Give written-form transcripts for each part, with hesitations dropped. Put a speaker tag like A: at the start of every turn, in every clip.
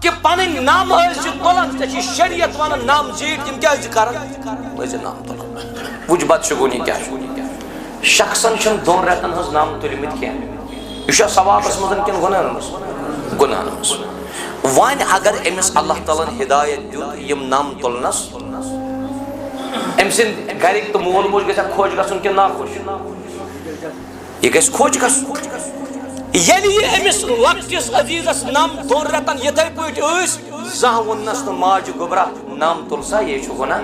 A: کہ پنن نام تلان ژے شریعت ونان نام زیٖٹھ تِم کیٛازِ کران ٲسۍ نام تلان وٕچھ بدشگونی کیٛاہ چھُ شخصن چھُنہٕ دۄن رٮ۪تن ہٕنٛز نام تُلمٕتۍ کینٛہہ یہِ چھا ثوابس منٛز کِنہٕ گۄناہن منٛز گۄناہن منٛز وۄنۍ اگر أمِس اللہ تعالیٰ ہن ہدایت دیُت یِم نام تُلنس أمۍ سٕنٛدۍ گرِکۍ تہٕ مول موج گژھن خۄش گژھُن کِنہٕ ناخۄش یہِ گژھِ خۄش گژھُن ییٚلہِ یہِ أمِس لۄکٹِس عزیٖزس نام دۄن رٮ۪تن یِتھے پٲٹھۍ ٲسۍ زانٛہہ ووٚننس نہٕ ماجہِ گوٚبرا نام تُل سا یے چھُ گۄناہ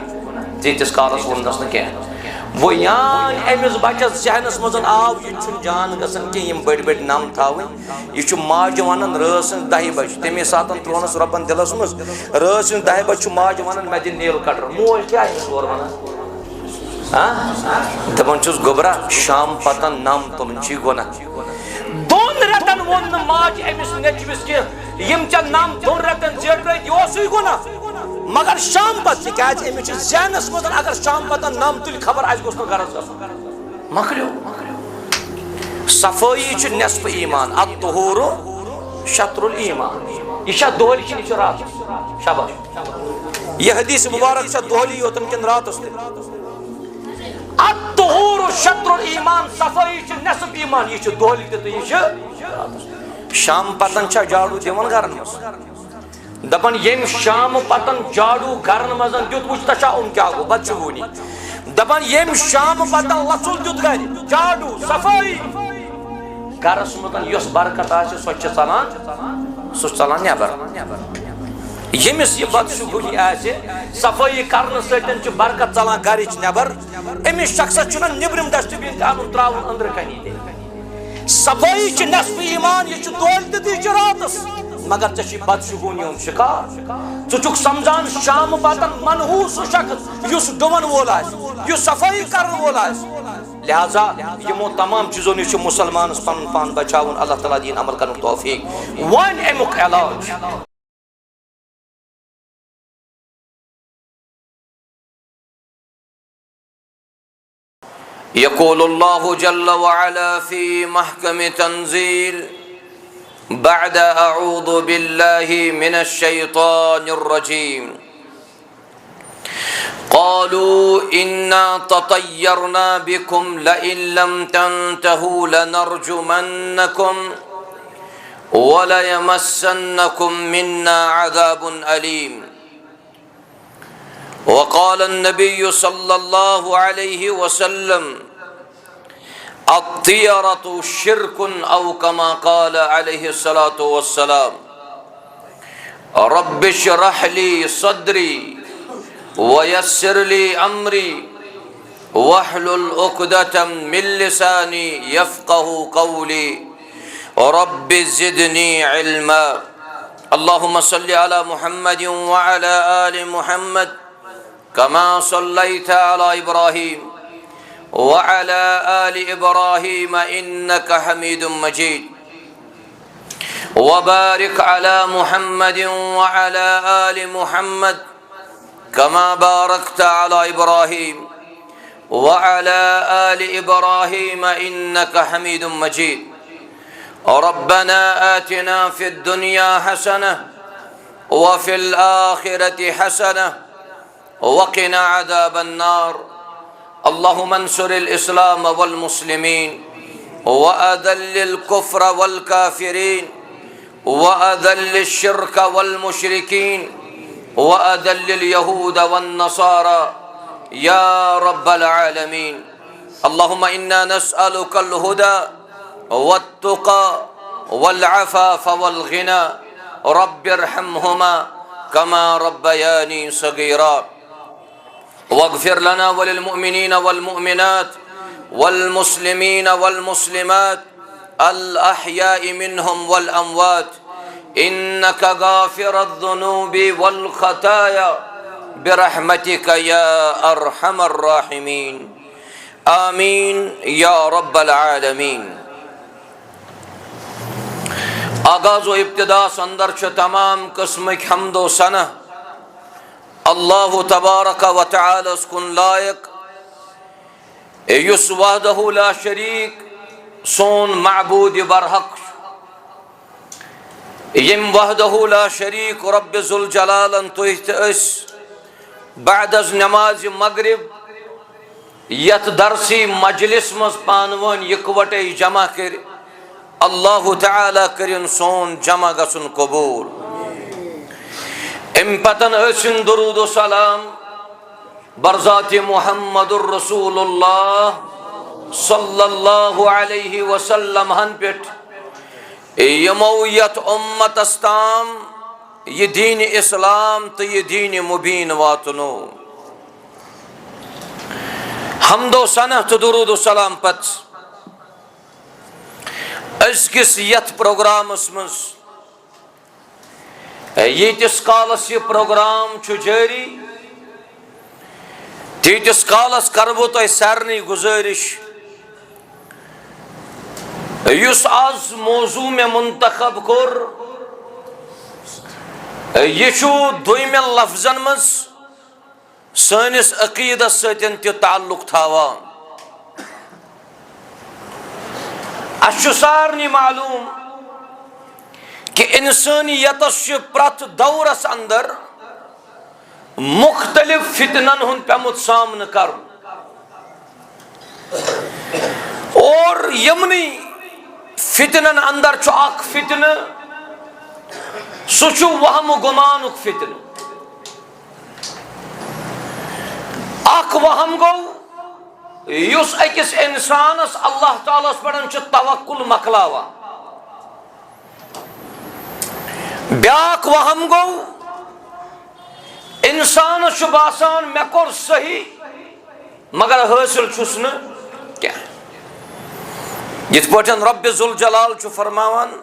A: تیٖتِس کالس ووٚننس نہٕ کینٛہہ وۄنۍ یان أمِس بچس ذہنس منٛز آو یہِ چھُنہٕ جان گژھان کینٛہہ یِم بٔڑۍ بٔڑۍ نام تھاوٕنۍ یہِ چھُ ماجہِ ونان رٲژ سٕنٛزِ 10 بجہِ تمے ساتن ترٛونس رۄبن دِلس منٛز رٲژ سٕنٛزِ 10 بجہِ چھُ ماجہِ ونان مےٚ دِ نیل کٹر موج کیٛاہ چھُس اورٕ ونان دپان چھُس گوٚبرا شام پتن نام تُلُن چھُے گۄناہ دۄن رٮ۪تن ووٚن نہٕ ماجہِ أمِس نیٚچوِس کینٛہہ یِم ژےٚ نام دۄن رٮ۪تن زیٹھرٲوِتھ یہِ اوسُے گۄناہ مگر شام پتہٕ تِکیٛازِ أمِس چھُ ذہنس منٛز اگر شام پتن نام تُلہِ خبر اسہِ گوٚژھ نہٕ غرض گژھُن مۄکلیو صفٲیی چھُ نٮ۪صفہٕ ایٖمان الطہوٗرُ شطرُ الایٖمان یہِ چھا دۄہلہِ کِنہٕ یہِ چھُ راتس شاباش یہِ حدیث مُبارک چھا دۄہلی یوتن کِنہٕ راتس تہِ الطہوٗرُ شطرُ الایٖمان صفٲیی چھِ نٮ۪صف ایٖمان یہِ چھُ دۄہلہِ تہِ تہٕ یہِ چھُ شام پتن چھا جاڑوٗ دِوان گرن منٛز دپان ییٚمۍ شام پتن جاڑوٗ گرن منٛز دیُت وٕچھ تہٕ شاہُن کیٛاہ گوٚو بدشگونی دپان ییٚمۍ شام پتن لژُل دیُت گرِ جاڑوٗ صفٲیی گرس منٛز یۄس برکت آسہِ سۄ چھِ ژلان سُہ چھُ ژلان نٮ۪بر ییٚمِس یہِ بدشگونی آسہِ صفٲیی کرنہٕ سۭتۍ چھِ برکت ژلان گرِچ نٮ۪بر أمِس شخصس چھُنہٕ نیبرِم ڈسٹہٕ بِن تہِ انُن تراوُن أنٛدرٕ کَنی تہِ صفٲیی چھِ نٮ۪صفہٕ ایٖمان یہِ چھُ دۄہلہِ تہِ تہٕ یہِ چھُ راتس مگر ژےٚ چھُے بدشگونی ہُنٛد شِکار ژٕ چھُکھ سمجھان شام پتن منحوٗس سُہ شخص یُس ڈُوَن وول آسہِ یُس صفٲیی کرن وول آسہِ لہذا یِمو تمام چیٖزو نِش چھُ مُسلمانس پنُن پان بچاوُن اللہ تعالیٰ دِیِن عمل کرنُک توفیٖق وۄنۍ امیُک علاج يقول الله جل وعلا في محكم تنزيل بعد أعوذ بالله من الشيطان الرجيم قالوا إنا تطيرنا بكم لئن لم تنتهوا لنرجمنكم وليمسنكم منا عذاب أليم وقال النبي صلى الله عليه وسلم الطيرة شرك أو كما قال عليه الصلاة والسلام رب اشرح لي صدري ويسر لي أمري واحلل عقدة من لساني يفقه قولي رب زدني علما اللهم صل على محمد وعلى آل محمد كما صليت على إبراهيم وعلى آل إبراهيم إنك حميد مجيد وبارك على محمد وعلى آل محمد كما باركت على إبراهيم وعلى آل إبراهيم إنك حميد مجيد ربنا آتنا في الدنيا حسنة وفي الآخرة حسنة وقنا عذاب النار اللهم انصر الإسلام والمسلمين وأذل الكفر والكافرين وأذل الشرك والمشركين وأذل اليهود والنصارى يا رب العالمين اللهم إنا نسألك الهدى والتقى والعفاف والغنى رب ارحمهما كما ربياني صغيرا واغفر لنا وللمؤمنين والمؤمنات والمسلمين والمسلمات الأحياء منهم والأموات إنك غافر الذنوب والخطايا برحمتك يا أرحم الراحمين آمين يا رب العالمين آغاز و ابتدا سندر چھ تمام قسمک حمد و ثنا اللہ تبارک و تعالی کن لائق یس وحدہ لا شریک سون معبود برحق یم وحدہ لا شریک رب ذوالجلالن تُہۍ تہِ ٲسۍ بعد از نماز مغرب یتھ درسی مجلس مز پانون یکوٹے جمع کر اللہ تعالیٰ کرن سون جمع گژھن قبول ام پتن ٲسِن درود و سلام برذات محمد الرسول اللہ صلی اللہ علیہ وسلم ہن پٮ۪ٹھ یمو یت امت استام یہ دین اسلام تو یہ دین مبین واتنو حمد و ثنا تو درود و سلام پت ازکس یت پروگرامس مز یتس کالس یہ پروگرام چھ جاری تیتس کالس کربو تو سارنی گزارش یس آز موضوع میں منتخب کر یہ دویمن لفظن مز سانس عقیدس ستن تہ تعلق تھاوان اس سارنی معلوم کہ انسانیتس پرت دورس اندر مختلف فتنن ہن پیمت سامنا کر اور یمنی فتنن اندر چھ اخ فتنہ سہ وہم و گمانک فتنہ اخ وہم گو یس اکس انسانس اللہ تعالیٰ پڑھن چھ توکل مکلاوا بیاکھ وہم گو انسانس چھ باسان مے کور صحیح مگر حاصل چھس نہ کیا یت پٲٹھۍ رب ذوالجلال چھ فرماوان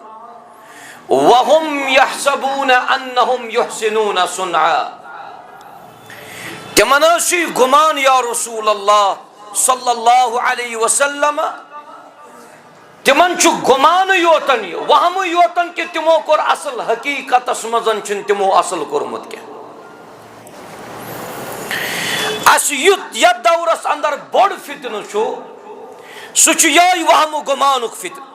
A: وَهُمْ يَحْسَبُونَ أَنَّهُمْ يُحْسِنُونَ صُنْعًا تمن گمان یا رسول اللہ صلی اللہ علیہ وسلم تمن چھ گمان یوتن وہم یوتن کہ تمو کور اصل حقیقتس مزن چھن تمو اصل کورمت کیا اس یت دورس اندر بڑ فتنہ چھو سہ یہ وہم و گمانک فتنہ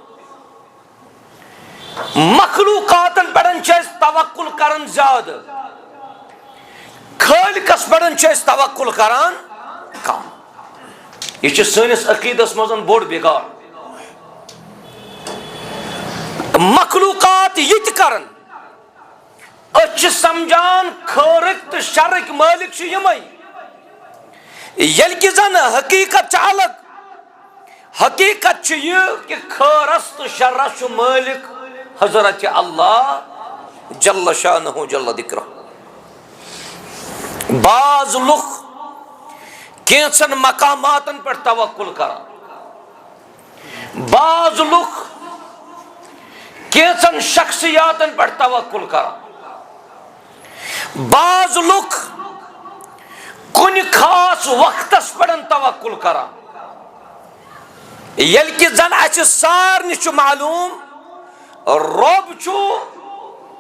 A: مخلوقاتن پڑھن توکل کرن زیادہ خالقس پڑھن توکل کران کم یہ سانس عقیدس مزن بوڑ بگاڑ مخلوقات یہ کرن اچھ سمجھان خالق تو شرک مالک یمے یل کہ زن حقیقت الگ حقیقت یہ کہ خیرس تو شرس مالک حضرت اللہ جل شانہ جل ذکرہ بعض لوگ کینچن مقاماتن پر توکل کران بعض لوگ کینچن شخصیاتن پر توکل کران بعض لوگ کن خاص وقتس پر توکل کران یل کہ زن اچھ سارنی چھ معلوم رب چھو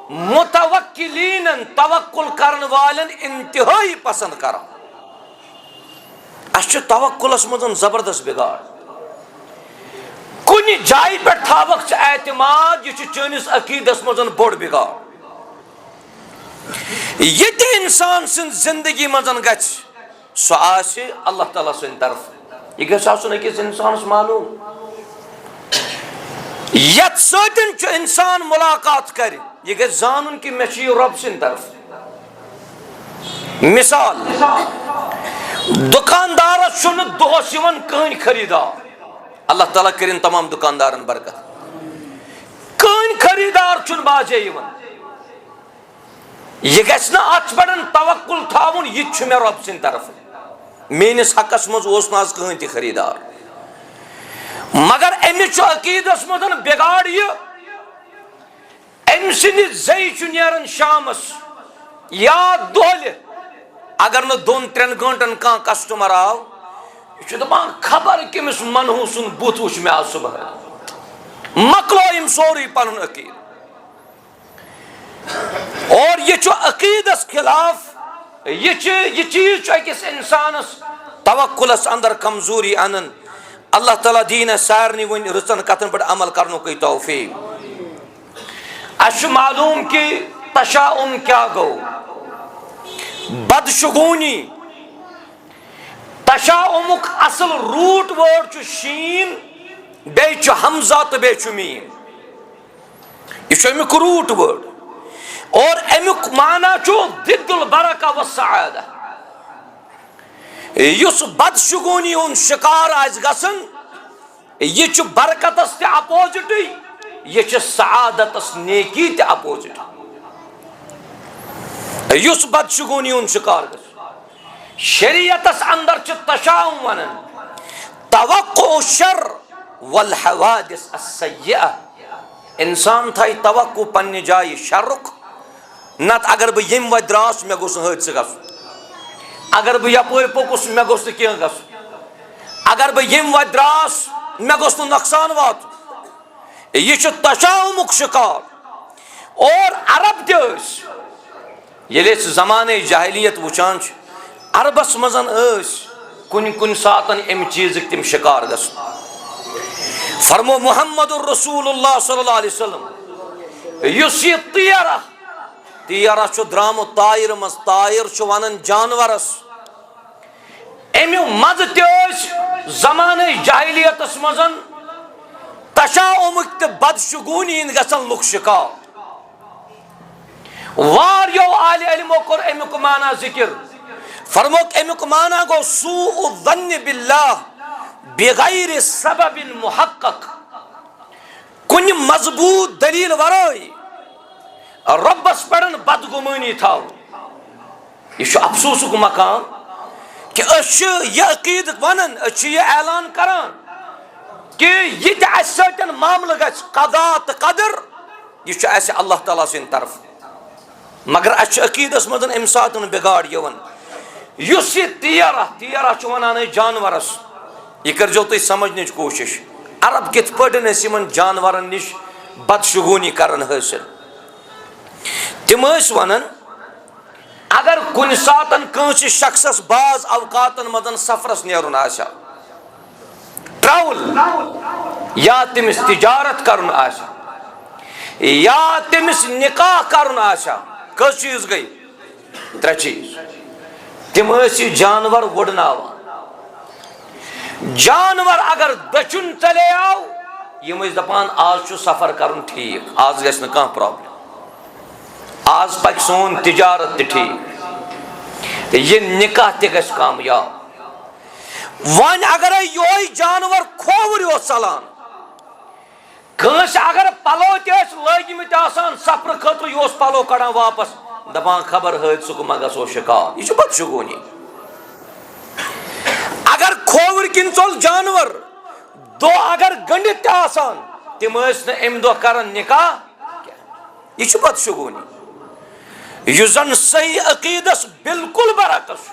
A: متوکلین توکل کرن والن انتہائی پسند کران اس توکلس مزن زبردست بگاڑ کن جائے پہ تھاوک اعتماد یہ چانس عقیدس مزن بوڑ بگاڑ یہ انسان سن زندگی مزن گچھ سو آسہ اللہ تعالیٰ سن طرف یہ گھس آسن أکس انسانس معلوم یت سن انسان ملاقات کر یہ گھس زانن کہ مے چھ رب سن طرف مثال دکاندارس چھن دہس یوان کہین خریدار اللہ تعالیٰ کرن تمام دکاندارن برکت کہین خریدار چھن باجے یوان یہ گھس نا ات پڑن توکل تھاون یہ چھ مے رب سن طرف میانس حقس مز اوس نہ کہین تہ خریدار مگر امچ عقیدس مزن بگاڑ یہ ام سن زی چھ نیرن شامس یا دہلہ اگر نہ 2-3 گھنٹن کان کسٹمر آو یہ دپان خبر کمس منحوسن بت وچ مے آز صبح مکلو ام سوری پنن عقید اور یہ عقیدس خلاف یہ چیز اکس انسانس توکلس اندر کمزوری انن اللہ تعالیٰ دین سارنی ون رچن کتن پہ عمل کرنک توفیق اش معلوم کہ تشاؤم کیا گو بدشگونی تشاؤمک اصل روٹ ورڈ چھ شین بیچ حمزہ تو بیچ میم یہ امیک روٹ ورڈ اور امیک معنی چھو ضد البرکہ والسعادہ یس بدشگونی ان شکار آز گسن یہ چھ برکتس تے اپوزٹ یہ چھ سعادتس نیکی تے اپوزٹ یس بدشگونی ان شکار گسن شریعتس اندر چھ تشاؤم ونن توقع شر والحوادث السیئہ انسان تھائی توقع پنی جائی شرک نت اگر بہ یم و دراس مے گوس حادثہ گژھن اگر بہ یپور پوکس مے گوس کی گژھن اگر بہ یم و دراس مے گوس نقصان وات یہ چھ تشاؤمک شکار اور عرب تس یل زمانے جاہلیت وچان عربس مزن کن ساتن ام چیز تم شکار گژھن فرمو محمد الرسول اللہ صلی اللہ علیہ وسلم یس یہ تیرہ چھ درامت طائر مز طائر چھ ونن جانورس امیو مز تیس زمانے جاہلیتس مزن تشاؤمک تے بدشگونی گژھن لک شکار واریو آل علمو کر امیک معنی ذکر فرموک امیک معنی گو سوء الظن باللہ بغیر سبب محقق کن مضبوط دلیل ورائی ربس پڑن بدگمانی تھاو یہ افسوسک مقام کہ اچھ یہ عقید ونن اچھ یہ اعلان کران کہ یہ تہ اس سٹن معاملہ گژھ قضا تو قدر یہ اس اللہ تعالیٰ سن طرف مگر اچھ عقیدس مدن ام ساتن بگاڑ یون یس یہ تیرہ چھ ونان جانورس یہ کر جو تھی سمجھنچ کوشش عرب کت پٹن یمن جانورن نش بدشگونی کرن حاصل تم ونن اگر کن ساتن کنس شخصس بعض اوقاتن مدن سفرس نیرن آسا ٹراول یا تمس تجارت کرن آسا یا تمس نکاح کرن آسا کس چیز گئی ترے چیز تم جانور وڑناوان جانور اگر دچن چلے آو یم دپان آج چھ سفر کرن ٹھیک آج گژھِ نہٕ کانٛہہ پرابلم آج پک سون تجارت تہ ٹھیک یہ نکاح تہ گژھِ کامیاب ون اگر یہ جانور کھوور یوت ژلان کٲنٛسہِ اگر پلو تہ لٲگمٕتۍ آسان سفرٕ خٲطرٕ یہ پلو کڑان واپس دپان خبر حٲدثُک ما گژھو شکار یہ چھ بدشگونی اگر کھوور کن ژول جانور دو اگر گنڈت تہ آسان تم ام دہ کران نکاح یہ چھ بدشگونی یہ زن صحیح عقیدس بالکل برعکس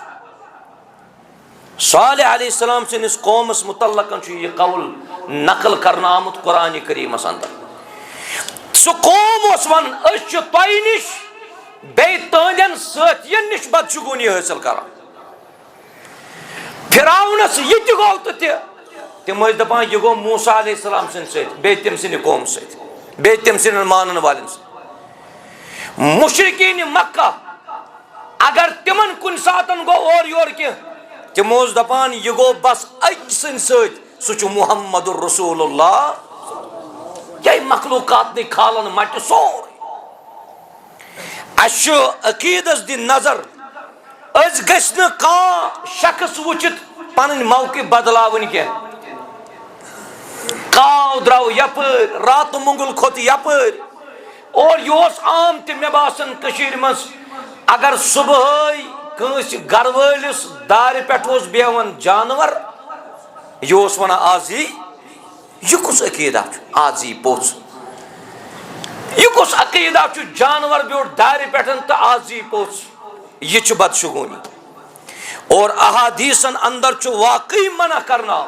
A: صالح علیہ السلام سنس قومس متعلق یہ قول نقل کرنا آمت قرآن کریمس اندر سہ قوم اس ون اس تہ نش بی تہندین ساتھین نش بدشگونی حاصل کران فرعونس یہ تہ گو تو تم دپان یہ گو موسیٰ علیہ السلام سن ست بی تم سن قوم ست بی تم سن مانن والن ست مشرکین مکہ اگر تمن کن ساتن گو اور یور کی تم دپان یہ گو بس اک سن ست سہ محمد الرسول اللہ یہ مخلوقات نے کھالن مٹ سور اس عقیدس دی نظر اس گژھِ نہٕ کانٛہہ شخص وٕچھِتھ پنٕنۍ موقع بدلاوٕنۍ کینٛہہ کاو درٛاو یپٲرۍ راتہٕ مۄنگُل کھوٚت یپٲرۍ اور یہ اوس عام تہِ مےٚ باسان کٔشیٖرِ منٛز اگر صبحٲے کٲنٛسہِ گرٕ وٲلِس دارِ پٮ۪ٹھ اوس بیٚہوان جانور یہ اوس ونان آز یہ کُس عقیدہ چھُ آز پوٚژھ یہ کُس عقیدہ چھُ جانور بیوٗٹھ دارِ پٮ۪ٹھ تہٕ آز پوٚژھ یہ چھ بدشگونی اور احادیثن اندر چھ واقعی منع کرنا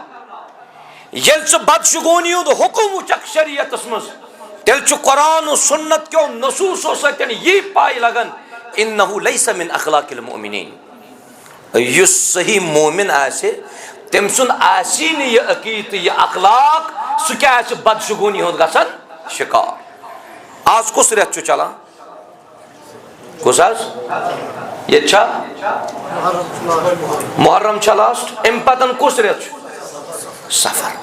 A: یل چھ بدشگونی ہند حکم وچک شریعتس مز تیل چھ قرآن و سنت کیو نصوصو ستن یہ پائی لگن انہو لیس من اخلاق المؤمنین یس صحیح مومن آسے تم سن آسین یہ عقیدت یہ اخلاق سہ کیا بدشگونی ہند گژھن شکار آج کس ریت چھُ چلان کس حظ یہ چھا محرم چھا لاسٹ ام پتن کس ریت چھُ سفر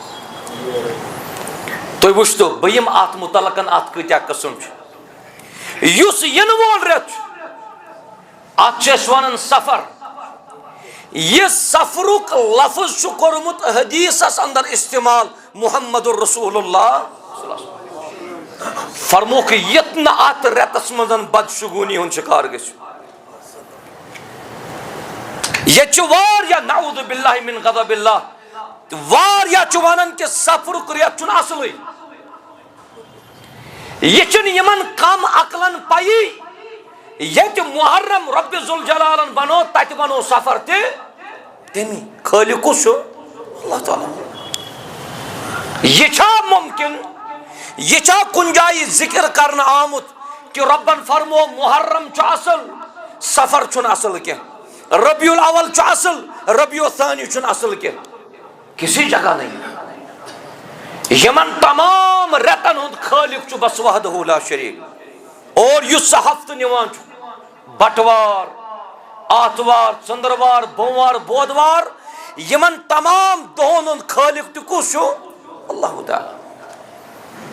A: تُہۍ وٕچھتو بہٕ یِم اتھ متعلقن اتھ کۭتیاہ قٕسم چھِ یُس ینہٕ وول ریت چھُ اتھ چھِ أسۍ ونان سفر یہ سفرُک لفظ چھُ کوٚرمُت حدیثس اندر استعمال محمد رسول اللہ فرموک یت نہ ات ریتس منٛز بدشگونی ہُنٛد شکار گژھِو یہ چھُ واریاہ نعوذ باللہ من غضب اللہ واریاہ چھُ ونان کہ سفرُک ریت چھُنہٕ اصلٕے یہ چھُنہٕ یِمن کم عقلن پیی ییٚتہِ محرم رب ذوالجلالن بنو تتہِ بنو سفر تہِ تمی خالق کُس چھُ اللہ تعالیٰ یہ چھا ممکن یہ چھا کُنہِ جایہِ ذکر کرنہٕ آمُت کہ ربن فرمو محرم چھُ اصل سفر چھُنہٕ اصل کینٛہہ ربیع الاول چھُ اصل ربیع الثانی چھُنہٕ اصل کینٛہہ کسی جگہ نہیں یمن تمام ریتن ہُنٛد خالق چھُ بس وحدہ لا شریک اور یُس سا ہفتہٕ نِوان چھُ بٹوار آتوار ژٔنٛدٕروار بوموار بودوار یمن تمام دۄہن ہُنٛد خالق تہِ کُس چھُ اللہ تعالیٰ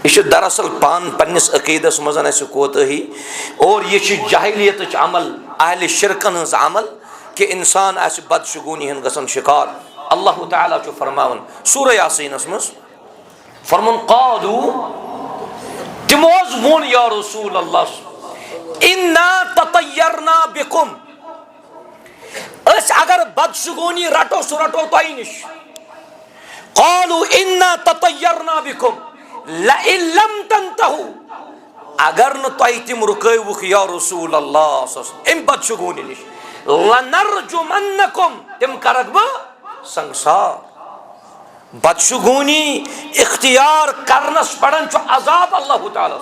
A: یہ چھُ دراصل پان پننس عقیدس منٛز اسہِ کوتٲہی اور یہ چھُ جاہلیتٕچ عمل اہل شرکن ہٕنٛز عمل کہ انسان آسہِ بدشگونی ہُنٛد گژھان شکار اللہ تعالیٰ چھُ فرماوان سورہ یاسینس منٛز فرمون قالوا تمو حظ ووٚن یا رسول اللہ انا تطیرنا بکم اس اگر بدشگونی رٹو سُہ رٹو تۄہہِ نِش قالوا انا تطیرنا بکم لئن لم تنتهوا اگر نہٕ تۄہہِ تِم رُکٲوُکھ یا رسول اللہ امہِ بدشگونی نِش لنرجمنکم تِم کرکھ بہٕ سنگسار بدشگونی اختیار کرنس پڑن چھُ عذاب اللہ تعالیٰ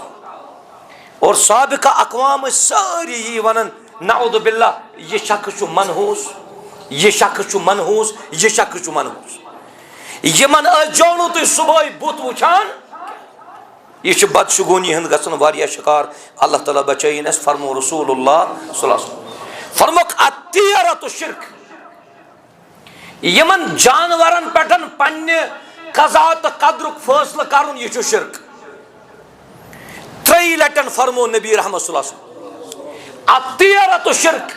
A: اور سابقہ اقوام ساری یہ ونن نعوذ باللہ یہ شخص چھُ منحوس یہ شخص چھُ منحوس یہ شخص چھُ منحوس یمن جانو تُہۍ صبحٲے بُتھ وٕچھان یہ چھُ بدشگونی ہُنٛد گژھان واریاہ شکار اللہ تعالیٰ بچٲیِن اَسہِ فرمو رسول اللہ صلی اللہ علیہ وسلم فرموک الطیرۃ شرک یمن جانورن پٮ۪ٹھ پننہِ قضا تہٕ قدرُک فٲصلہٕ کرُن یہ چھُ شرک ترٛیٚیہِ لٹہِ فرمو نبی رحمت صلی اللہ علیہ وسلم الطیرۃ شرک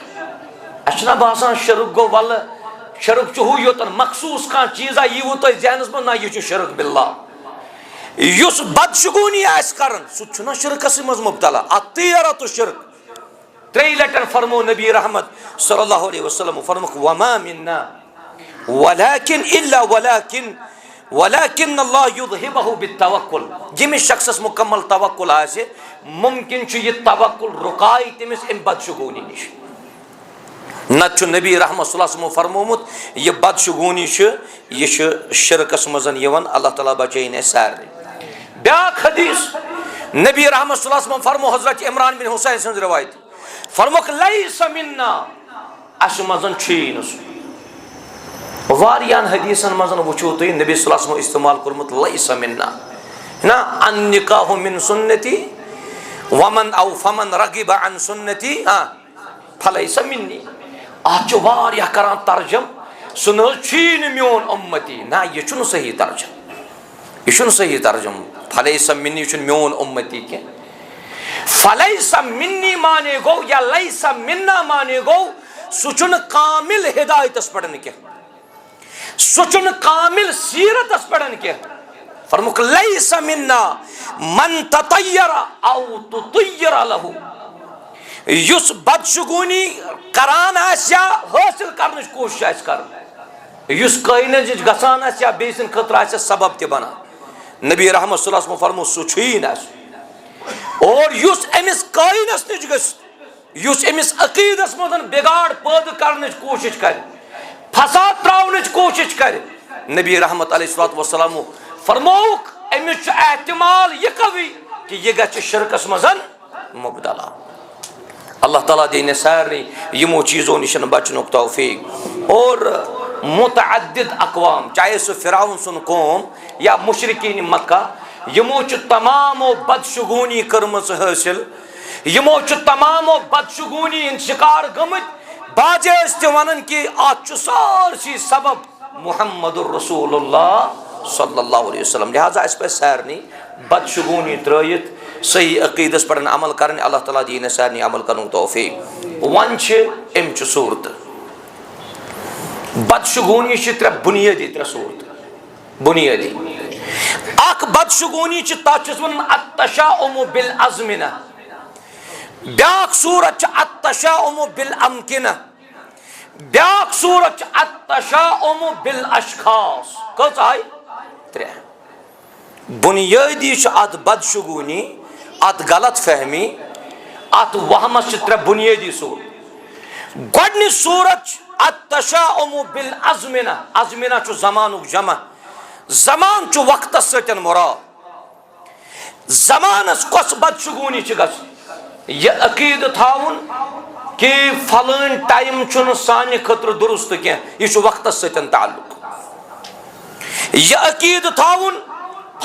A: اسہِ چھُنہ باسان شرک گوٚو ولہٕ شرک چھُ ہُہ یوتن مخصوٗص کانٛہہ چیٖزا ییٖوٕ تۄہہِ ذہنس منٛز نہ یہِ چھُ شرک باللہ یُس بدشگونی آسہِ کران سُہ تہِ چھُنہ شرکسٕے منٛز مبتلا الطیرۃ شرک ترٛیٚیہِ لٹہِ فرمو نبی رحمت صلی اللہ علیہ وسلم فرموک وما منا ولكن اللہ یذہبہ بالتوکل ییٚمِس شخصس مکمل توکل آسہِ ممکن چھُ یہِ توکل رُکایہِ تٔمِس امہِ بدشگونی نِش نتہٕ چھُ نبی رحمت صلی اللہ علیہ وسلم فرمومُت یہِ بدشگونی چھِ یہِ چھِ شرکس منٛز یِوان اللہ تعالیٰ بچٲیِن اَسہِ سارنٕے بیاکھ حدیث نبی رحمت صلی اللہ علیہ وسلم فرمو حضرت عمران بن حسین سٕنٛز روایت فرموک لیس منا اسہِ منٛز چھُیی نہٕ سُہ واریاہن حدیثن منٛز وٕچھو تُہۍ نبی صلی اللہ علیہ وسلم استعمال کوٚرمُت لیس منا نا النکاح من سنتی ومن او فمن رغب عن سنتی فلیس منی اتھ چھُ واریاہ کران ترجم سُہ نہ حظ چھُیی نہٕ میون اُمتی نہ یہِ چھُنہٕ صحیح ترجم یہ چھُنہٕ صحیح ترجم فلیس منی یہِ چھُنہٕ میون اُمتی کینٛہہ فلیس منی مانے گوٚو یا لیس منا مانے گوٚو سُہ چھُنہٕ کامل ہدایتس پٮ۪ٹھ کینٛہہ سُہ چھُنہٕ کامل سیرتس پٮ۪ٹھ کینٛہہ فرموک لیس منا من تطیر او تطیر لہو یُس بدشگونی کران آسہِ یا حٲصِل کرنٕچ کوٗشش آسہِ کران یُس کٲینس گژھان آسہِ یا بیٚیہِ سٕنٛدِ خٲطرٕ آسہِ سبب تہِ بنان نبی رحمت صلی اللہ علیہ وسلم فرمو سُہ چھُیی نہٕ اَسہِ اور یُس أمِس کٲینس نِش گژھِ یُس أمِس عقیٖدس منٛز بِگاڑ پٲدٕ کرنٕچ کوٗشش کرِ فساد تراونٕچ کوٗشش کرِ نبی رحمت علیہ الصلوۃ والسلام فرمووُکھ أمِس چھُ احتمال یہِ قوی کہ یہِ گژھِ شرکس منٛز مبتلا اللہ تعالیٰ دِیِن سارنٕے یِمو چیٖزو نِش بچنُک توفیق اور متعدد اقوام چاہے سُہ فرعون سُنٛد قوم یا مشرقین مکہ یمو چھ تمامو بدشگونی کرمز حاصل، یمو چھ تمامو بدشگونی ہند شکار گمت، باجے اس ونن کہ آج سارسی سبب محمد الرسول اللہ صلی اللہ علیہ وسلم. لہذا اس پہ سارنی بدشگونی ترائیت صحیح عقیدس پر عمل کرنے، اللہ تعالیٰ دین سارنی عمل کرنے توفیق. ون چھ ام چھ صورت بدشگونی چھ ترے بنیادی ترے صورت بنیادی. اخ بدشگونی چھ تاچس ون التشاؤم بالازمنہ، بیاک صورت چھ التشاؤم بالامکنہ، بیاک صورت چھ التشاؤم بالاشخاص. کس آئی؟ ترے. بنیادی چھ ات بدشگونی، ات غلط فہمی، ات وہمس چھ ترے بنیادی صورت. گوڑنی صورت التشاؤم بالازمنہ، ازمنہ چھ زمانک جمع، زمان چھ وقت ستن مراد. زمانس کس بدشگونی چھ گژھان؟ یہ عقید تھاون کہ فلان ٹائم چھن سانہ خطر درست کی، یہ چھ وقت ستن تعلق. یہ عقید تھاون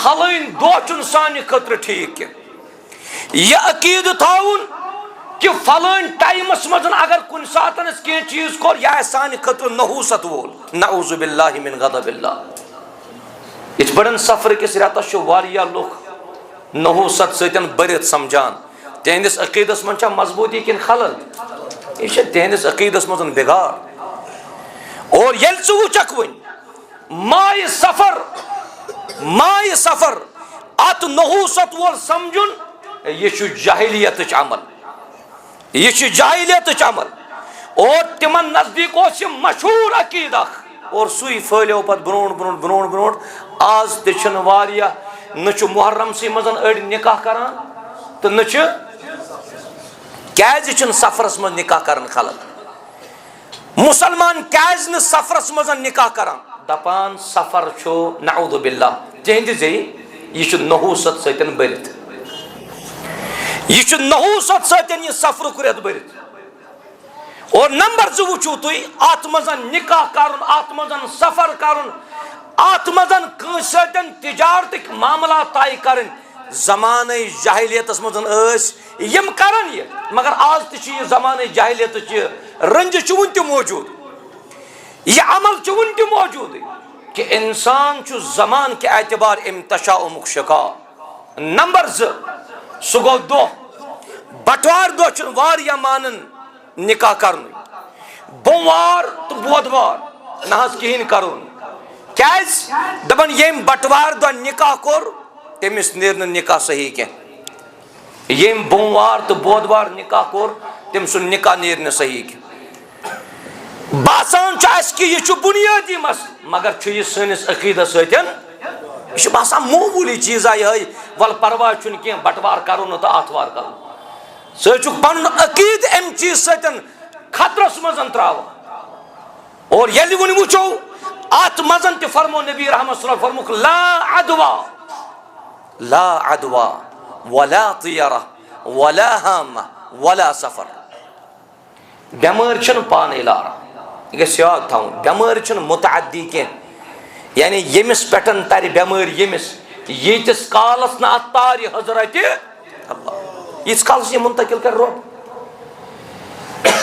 A: فلان دو چھن سانہ خطر ٹھیک کی. یہ عقید تھاون کہ فلان ٹائمس مزن اگر کن ساتن اس کی چیز کور یا سانہ خطر نحوست وول، نعوذ باللہ من غضب اللہ. اس بڑن سفر کس راتس چھ واریاہ لوگ نحوست ستن برت سمجھان. تہندس عقیدس من چھا مضبوطی کن خلل؟ یہ چھ تہندس عقیدس من بگاڑ. اور یل ژٕ وچھکھ ون مائے سفر ات نحوست وول سمجھن، یہ چھ جاہلیت عمل، یہ چھ جاہلیت عمل. اور تمن نزدیک اس مشہور عقیدہ اور سوئی پھلیو پت برونٹ. آز تہ چھن واریاہ نہ چھ محرم سی مزن اڑ نکاح کران تو نہ چھ کیازِ چھن سفرس مز نکاح کرن خلق. مسلمان کیازِ نہ سفرس مز نکاح کران؟ دپان سفر چھو نعوذ باللہ تہندِ ذریعہ یہ چھ نحوست ستن برت، یہ چھ نحوست ستن یہ سفر کرت برت. اور نمبر زٕ وچھو تُہۍ ات مزن نکاح کرن، ات مزن سفر کرن، ات مزن کٲنٛسہِ سۭتۍ تجارتٕکۍ معاملات طے کرن. زمانہ جاہلیتس مزن ٲسۍ یم کرن یہ، مگر آز تہ چھ یہ زمانہ جاہلیت رنج چھ ون تہ موجود، یہ عمل چھ ون تہ موجود کہ انسان چھ زمان کے اعتبار ام تشاؤمک شکار. نمبر زٕ سہ گو دۄہ بٹوار دۄہ چھن واریاہ مانن نکاح کرن، بوموار تو بودوار نہ حظ کہین کرن. کیاز دپن یم بٹوار دۄہ نکاح کور تمس نیر نکاح صحیح کی، یم بوموار تو بودوار نکاح کور تم سن نکاح نیر صحیح کی. باسان اس کہ یہ بنیادی مسئلہ، مگر یہ سنس عقیدہ ستن یہ باسان معمولی چیزا یہ ول پرواہ چھن کی بٹوار کرو تو آتوار کرو. سہ پن عقید ام چیز ستن خطرس مزن تراو. اور یل ون وچو ات مزن تہ فرمو نبی رحمت صلی اللہ فرموک لا عدوا ولا طیرہ ولا ہامہ ولا سفر. بیمار چھن پانے لارا، یہ گژھِ یاد تھاؤن. بیمار چھن متعدی کی، یعنی یمس پٹن تر بیمار یمس یتس کالس نہ ات تاری حضرت اللہ، یس کالس یہ منتقل کر رب.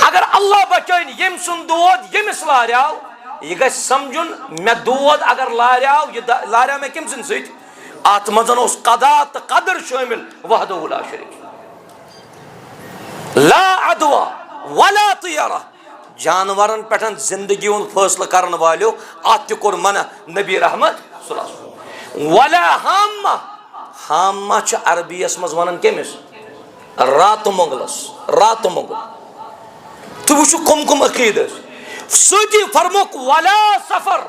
A: اگر اللہ بچائن یم سن دود یمس لاریاو، یہ گژھِ سمجھن مے دود اگر لاریاو یہ لاریاو میں کم سن سۭتۍ؟ ات مزن اس قضا تو قدر شامل وحدہ لا شریک. لا عدوا ولا طیرہ، جانورن پٹھن زندگی ہند فیصلہ کرن والو ات تہ کور منع نبی رحمت صلی اللہ علیہ وسلم. ولا ہامہ، ہامہ چھ عربیس مز ونن کمس؟ رات مغلس، رات مغل. تو وچھو کم کم عقیدہ سۭتی فرموک ولا سفر.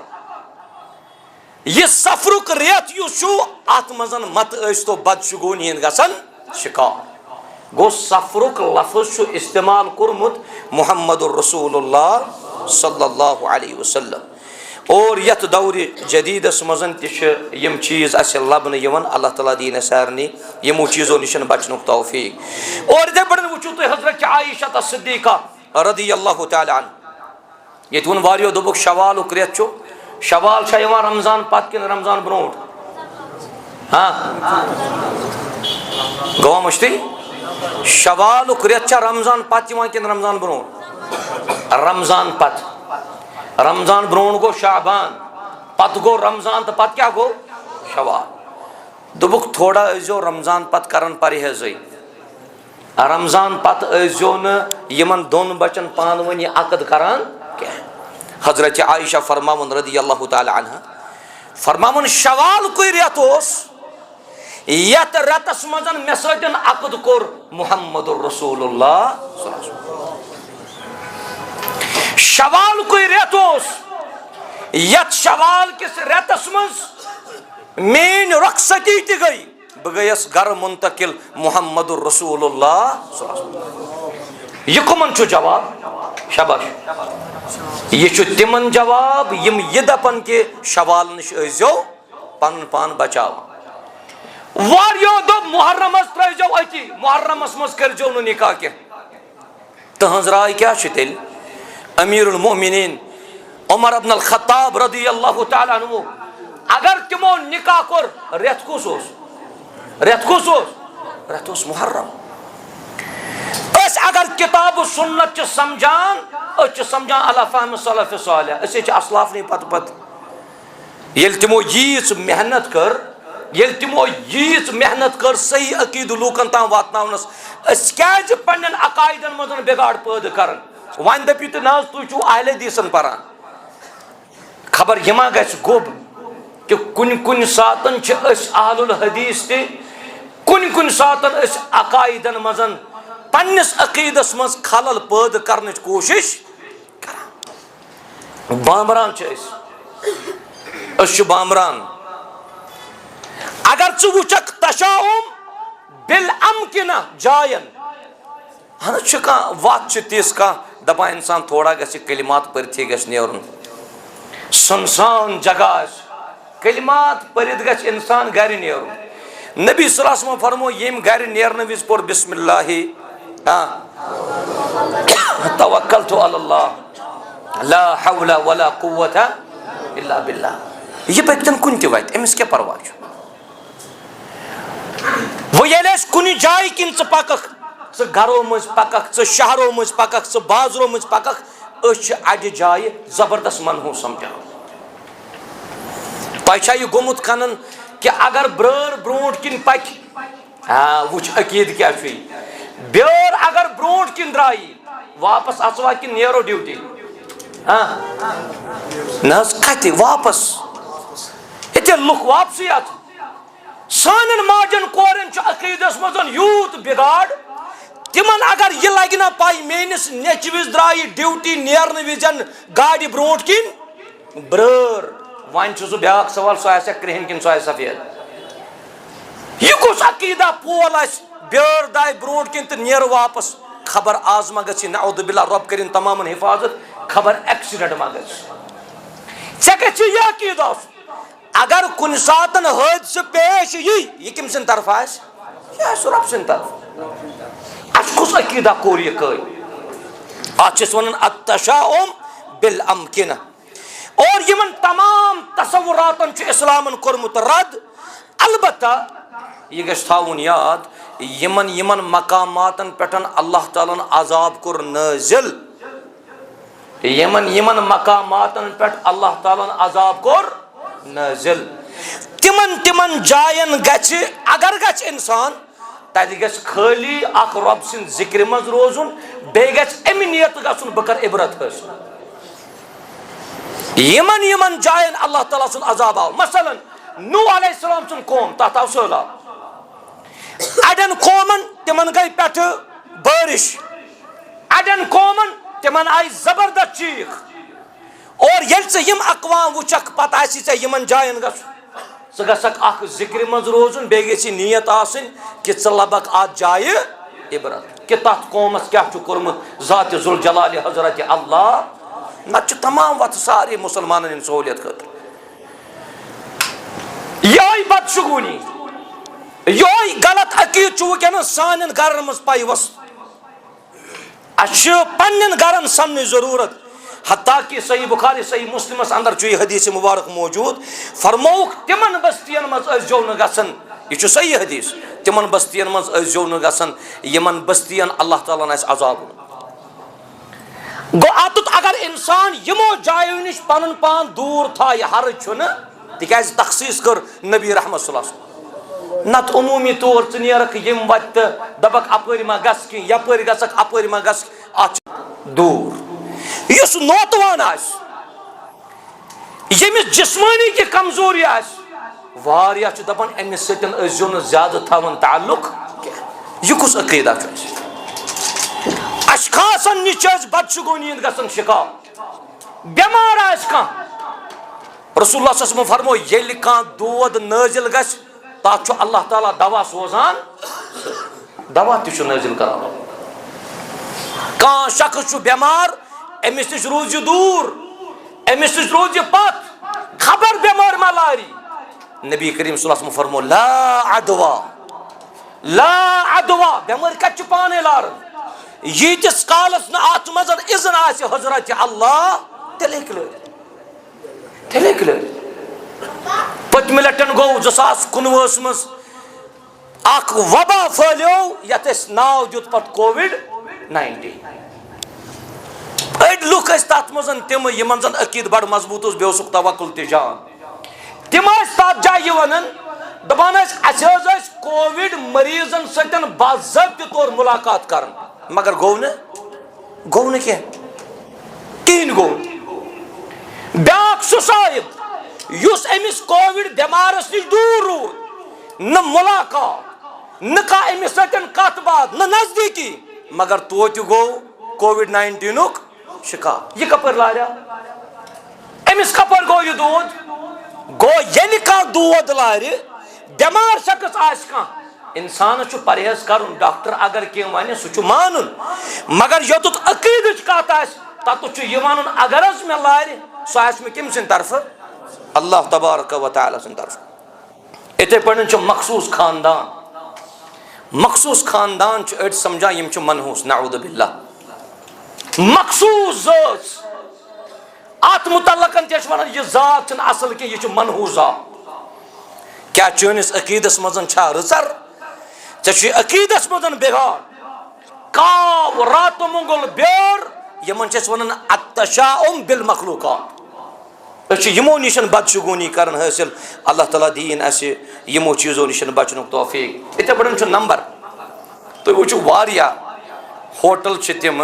A: یہ سفرک ریت یس ات مزن مت تو بدشگونی ہند گژھن شکار. گو سفرک لفظ استعمال کورمت محمد الرسول اللہ صلی اللہ علیہ وسلم. اور یت دور جدیدس مزن تہ یم چیز اس لبنہ یوان. اللہ تعالیٰ دین سارنی یمو چیزو نشن بچنک توفیق. اور اتھے پٲٹھۍ وچھو تُہۍ حضرت عائشہ صدیقہ رضی اللہ تعالی عنہ. یت ون واریو دوبک شوالک ریت چھُ. شوال چھا یوان رمضان پت کن رمضان برونٹ؟ ہاں گوا مشتی شوال ریت رمضان پتہ کن رمضان برو رمضان پتہ رمضان برون گو شعبان پتہ گو رمضان تو پتہ کیا گو شوال دوبک تھوڑا ازیو رمضان پتہ کرن پرہیزی رمضان پتہ ازیو نمن دون بچن پانونی عقد کران کیا حضرت عائشہ فرماون رضی اللہ تعالی عنہ فرماون شوال کوئی ریت یت رتس مزن مے سۭتۍ عقد کور محمد رسول اللہ صلی اللہ علیہ وسلم شوال کوئی ریت یت شوال کس ریتس مز مین رخصتی تہ گئی بہ گیس گر منتقل محمد رسول اللہ صلی اللہ علیہ وسلم یہ کمن چھُ جواب شاباش یہ چھُ تمن جواب یم یہ دپن کہ شوال نش ٲسۍزیو پنن پان بچاو واریو دوٚپ محرمس ترٲیزیو أتی محرمس منٛز کٔرزیو نہٕ نکاح کینٛہہ تہنٛز راے کیٛاہ چھِ تیٚلہِ امیر المؤمنین عمر ابن الخطاب رضی اللہ تعالیٰ عنہ اگر تمو نکاح کور ریت کس ریت اوس محرم اس اگر کتاب و سنت چھ سمجھان اس چھ سمجھان علی فہم سلف صالح اس چھ اسلاف نہیں پتہ یل تمو ییژ محنت کر صحیح عقید لوکن تام واتناونس اس کیاز پنن عقائدن مزن بگاڑ پید کرن وان دپیو تو ناز تُہۍ چھُو اہل حدیثن پران خبر یہ ما گژھِ گوٚب کہ کُنہِ ساتن چھِ أسۍ اہل الحدیث تہِ کُنہِ ساتن أسۍ عقائدن مزن پننس عقیدس مز خلل پٲدٕ کرنٕچ کوٗشش کران بامبران چھِ أسۍ چھِ بامبران اگر ژٕ وٕچھکھ تشاؤم بالامکنہ جاین ہن چھِ کانٛہہ وتھ چھِ تِژھ کانٛہہ دپان انسان تھوڑا گژھِ کلمات پٔرتھٕے گژھِ نیرُن سنسان جگہ آسہِ کلمات پٔرِتھ گژھِ انسان گرِ نیرُن نبی صلی اللہ علیہ وسلم فرمو ییٚمۍ گرِ نیرنہٕ وِزِ پوٚر بسم اللہ توکلت علی اللہ لا حول ولا قوة الا باللہ یہ پٔکتن کُنہِ تہِ وتہِ أمِس کیٛاہ پرواے چھُ وۄنۍ ییٚلہِ أسۍ کُنہِ جایہِ کِنۍ ژٕ پککھ ژٕ گرو مٔنٛزۍ پککھ ژٕ شہرو مٔنٛزۍ پککھ ژٕ بازرو مٔنٛزۍ پککھ أسۍ چھِ اَڑِ جایہِ زبردست منحوٗس سمجھان تۄہہِ چھا یہِ گوٚمُت کنن کہ اگر برٲر برونٛٹھ کِنۍ پکہِ وٕچھ عقیٖدٕ کیٛاہ چھُ یہِ بیٲر اگر برونٛٹھ کِنۍ درٛایی واپس اژوا کِنہٕ نیرو ڈیوٹی نہ حظ کتہِ واپس ییٚتہِ لُکھ واپسٕے اتھ سانٮ۪ن ماجن کورٮ۪ن چھُ عقیٖدس منٛز یوٗت بِگاڑ تمن اگر یہ لگہِ نا پاے میٲنِس نیٚچوِس درٛایہِ ڈیوٹی نیرنہٕ وِزٮ۪ن گاڑِ برونٛٹھ کِنۍ برٲر وۄنۍ چھُ سُہ بیاکھ سوال سُہ آسیا کرٛہِنۍ کِنہٕ سُہ آسہِ سفید یہ کُس عقیٖدہ پول آسہِ بیٲر دایہِ برونٛٹھ کِنۍ تہٕ نیرٕ واپس خبر آز ما گژھِ نعوذ باللہ رۄب کٔرِنۍ تمامن حفاظت خبر ایکسیڈنٹ ما گژھِ ژےٚ گژھِ یہِ عقیٖدٕ آسُن اگر کُنہِ ساتن حٲدثہٕ پیش یی کٔمۍ سٕنٛدِ طرفہٕ آسہِ یہِ آسہِ رۄب سٕنٛدِ طرفہٕ اَسہِ کُس عقیٖدہ کوٚر یہِ قٲیِم اتھ چھِ أسۍ ونان التشاؤم بالامکنہ اور یمن تمام تصوراتن چھُ اسلامن کوٚرمُت رد البتہ یہ گژھِ تھاوُن یاد یمن مقاماتن پٮ۪ٹھ اللہ تعالیٰ ہن عذاب کوٚر نٲزِل یمن مقاماتن پٮ۪ٹھ اللہ تعالیٰ ہن عذاب کوٚر نٲزِل تمن جاین گژھِ اگر گژھِ انسان تتہِ گژھِ خٲلی اکھ رۄب سٕنٛدِ ذِکرِ منٛز روزُن بیٚیہِ گژھِ امہِ نیت گژھُن بہٕ کرٕ عبرت حٲصِل یمن جاین اللہ تعالیٰ سُنٛد عذاب آو مثلاً نوح علیہ السلام سُنٛد قوم تتھ آو سہلاب اڑٮ۪ن قومن تمن گٔے پٮ۪ٹھٕ بٲرِش اڑٮ۪ن قومن تمن آیہِ زبردست چیٖخ اور ییٚلہِ ژٕ یِم اقوام وٕچھکھ پتہٕ آسی ژےٚ یمن جاین گژھُن ژٕ گژھکھ اکھ ذِکرِ منٛز روزُن بیٚیہِ گژھِ یہِ نیت آسٕنۍ کہِ ژٕ لبکھ اتھ جایہِ عبرت کہ تتھ قومس کیٛاہ چھُ کوٚرمُت ذاتِ ذوالجلالِ حضرت اللہ نتہٕ چھُ تمام وتھ سارے مسلمانن ہٕنٛدِ سہوٗلیت خٲطرٕ یِہوٚے بدشگوٗنی یِہوٚے غلط عقیٖدٕ چھُ وٕنکیٚنس سانٮ۪ن گرن منٛز پیوست اَسہِ چھِ پننٮ۪ن گرن سمنٕچ ضروٗرت حتیٰ کہ صحیح بخاری صحیح مسلمس اندر یہ حدیث مبارک موجود فرموک تمن بستین مز ازو نہ گژھن یہ صحیح حدیث تمن بستین مز ازو نہ گژھن یمن بستین اللہ تعالیٰ آسہِ عذاب گو اتت اگر انسان یمو جایو نش پن پان دور تھایہِ حرج چھُنہٕ تکیازِ تخصیص کر نبی رحمت صلی اللہ علیہ وسلم نت عمومی طور ژٕ نیرکھ یم وتہِ تہٕ دپکھ اپٲرۍ ما گژھ کینٛہہ یپٲرۍ گژھکھ اپٲرۍ ما گژھ اتھ دوٗر یُس نوتوان آسہِ ییٚمِس جسمٲنی تہِ کمزوری آسہِ واریاہ چھِ دپان أمِس سۭتۍ ٲسۍزیو نہٕ زیادٕ تھاوان تعلق کینٛہہ یہِ کُس عقیدہ چھُ اَسہِ اشخاصن نش چھِ أسۍ بدشگونیت گژھان شکار بٮ۪مار آسہِ کانٛہہ رسول اللہ صلی اللہ علیہ وسلم فرمو ییٚلہِ کانٛہہ دود نٲزِل گژھِ تتھ چھُ اللہ تعالیٰ دوا سوزان دوا تہِ چھُ نٲزِل کران کانٛہہ شخص چھُ بٮ۪مار أمِس نِش روٗزِو دوٗر أمِس نِش روٗزِو پتھ خبر بٮ۪مٲرۍ ما لاری نبی کریم صلی اللہ علیہ وسلم فرمو لا عدوا بٮ۪مٲرۍ کتہِ چھِ پانے لاران ییٖتِس کالس نہٕ اتھ منٛز اذن آسہِ حضرت اللہ تیٚلہِ ہیٚکہِ لٲرِتھ پٔتمہِ لٹٮ۪ن گوٚو 2019 منٛز اکھ وبا پھٔہلیو یتھ أسۍ ناو دیُت پتہٕ کووِڈ-19 أڑۍ لُکھ ٲسۍ تتھ منٛز تِم یِمن زن عقیٖدٕ بڑٕ مضبوٗط اوس بیٚیہِ اوسُکھ توکُل تہِ جان تِم ٲسۍ تتھ جایہِ ونان دپان ٲسۍ اسہِ حظ ٲسۍ کووِڈ مریضن سۭتۍ باضٲبطہٕ طور مُلاقات کران مگر گوٚو نہٕ کِہیٖنۍ گوٚو بیٛاکھ سُہ صاحب یُس أمِس کووِڈ بٮ۪مارس نِش دوٗر روٗد نہٕ مُلاقات نہٕ کانٛہہ أمِس سۭتۍ کتھ باتھ نہٕ نزدیٖکی مگر توتہِ گوٚو کووِڈ-19 شکار یہِ کپٲرۍ لاریو أمِس کپٲرۍ گوٚو یہِ دود گوٚو ییٚلہِ کانٛہہ دود لارِ بٮ۪مار شخص آسہِ کانٛہہ انسانس چھُ پرہیز کرُن ڈاکٹر اگر کینٛہہ ونہِ سُہ چھُ مانُن مگر یوٚتُتھ عقیٖدٕچ کتھ آسہِ تتُتھ چھُ یہِ ونُن اگر حظ مےٚ لارِ سُہ آسہِ مےٚ کٔمۍ سٕنٛدِ طرفہٕ اللہ تبارک و تعالیٰ سٕنٛدِ طرفہٕ یِتھے پٲٹھۍ چھُ مخصوٗص خاندان چھِ أڑۍ سمجھان یِم چھِ منحوٗس نعوذ باللہ مخصوٗص ذٲژ اتھ متعلقن تہِ چھِ ونان یہِ ذات چھنہٕ اصل کینٛہہ یہِ چھِ منحوٗس ذات کیٛاہ چٲنِس عقیٖدس منٛز چھا رٕژر ژےٚ چھُے عقیٖدس منٛز بِگاڑ کاو راتہٕ مۄنگُل بیٲر یِمن چھِ أسۍ ونان التشاؤم بالمخلوقات أسۍ چھِ یِمو نِش بدشگونی کران حٲصِل اللہ تعالیٰ دِیِن اسہِ یِمو چیٖزو نِش بچنُک توفیٖق یِتھے پٲٹھۍ چھُ نمبر تُہۍ وٕچھِو واریاہ ہوٹل چھِ تِم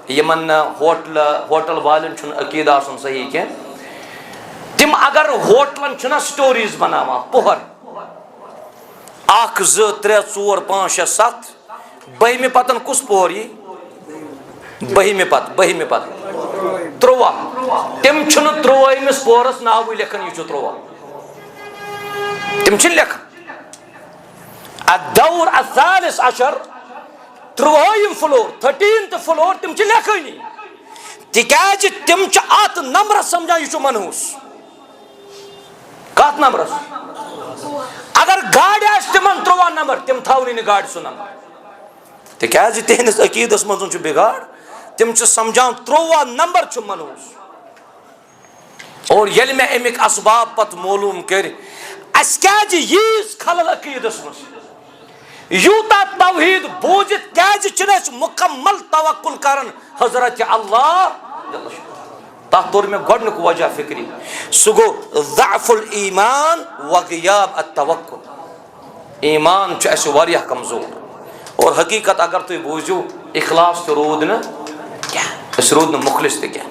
A: یِمن نہٕ ہوٹل والٮ۪ن چھُنہٕ عقیٖدٕ آسان صحیح کینٛہہ تِم اگر ہوٹلن چھِنہ سٹوریز بناوان پۄہر 1 2 3 4 5 6 7 بٔہمہِ پتن کُس پور یی بٔہمہِ پتہٕ 13 تِم چھِنہٕ 13مِس پورس ناوٕے لیکھان یہِ چھُ 13 تِم چھِنہٕ لیکھان الدور الثالث عشر 13 فلور 13th فلور تِم چھِ لیکھٲنی تِکیازِ تِم چھِ اتھ نمبرس سمجھان یہِ چھُ منحوٗس کتھ نمبرس اگر گاڑِ آسہِ تِمن 13 نمبر تِم تھاونٕے نہٕ گاڑِ سُہ نمبر تِکیازِ تِہنٛدِس عقیٖدس منٛز چھُ بِگاڑ تِم چھِ سمجھان 13 نمبر چھُ منحوٗس اور ییٚلہِ مےٚ امیِکۍ اسباب پتہٕ معلوٗم کٔرۍ اسہِ کیازِ ییٖژ خلل عقیٖدس منٛز یوٗتاہ توحیٖد بوٗزِتھ کیازِ چھِنہٕ أسۍ مُکمل توکُل کران حضرت اللہ تتھ توٚر مےٚ گۄڈنیُک وجہ فکری سُہ گوٚو ضعف الایمان و غیاب التوکل ایمان چھُ اسہِ واریاہ کمزور اور حقیقت اگر تُہۍ بوٗزِو اخلاص تہِ روٗد نہٕ کینٛہہ أسۍ روٗد نہٕ مُخلص تہِ کینٛہہ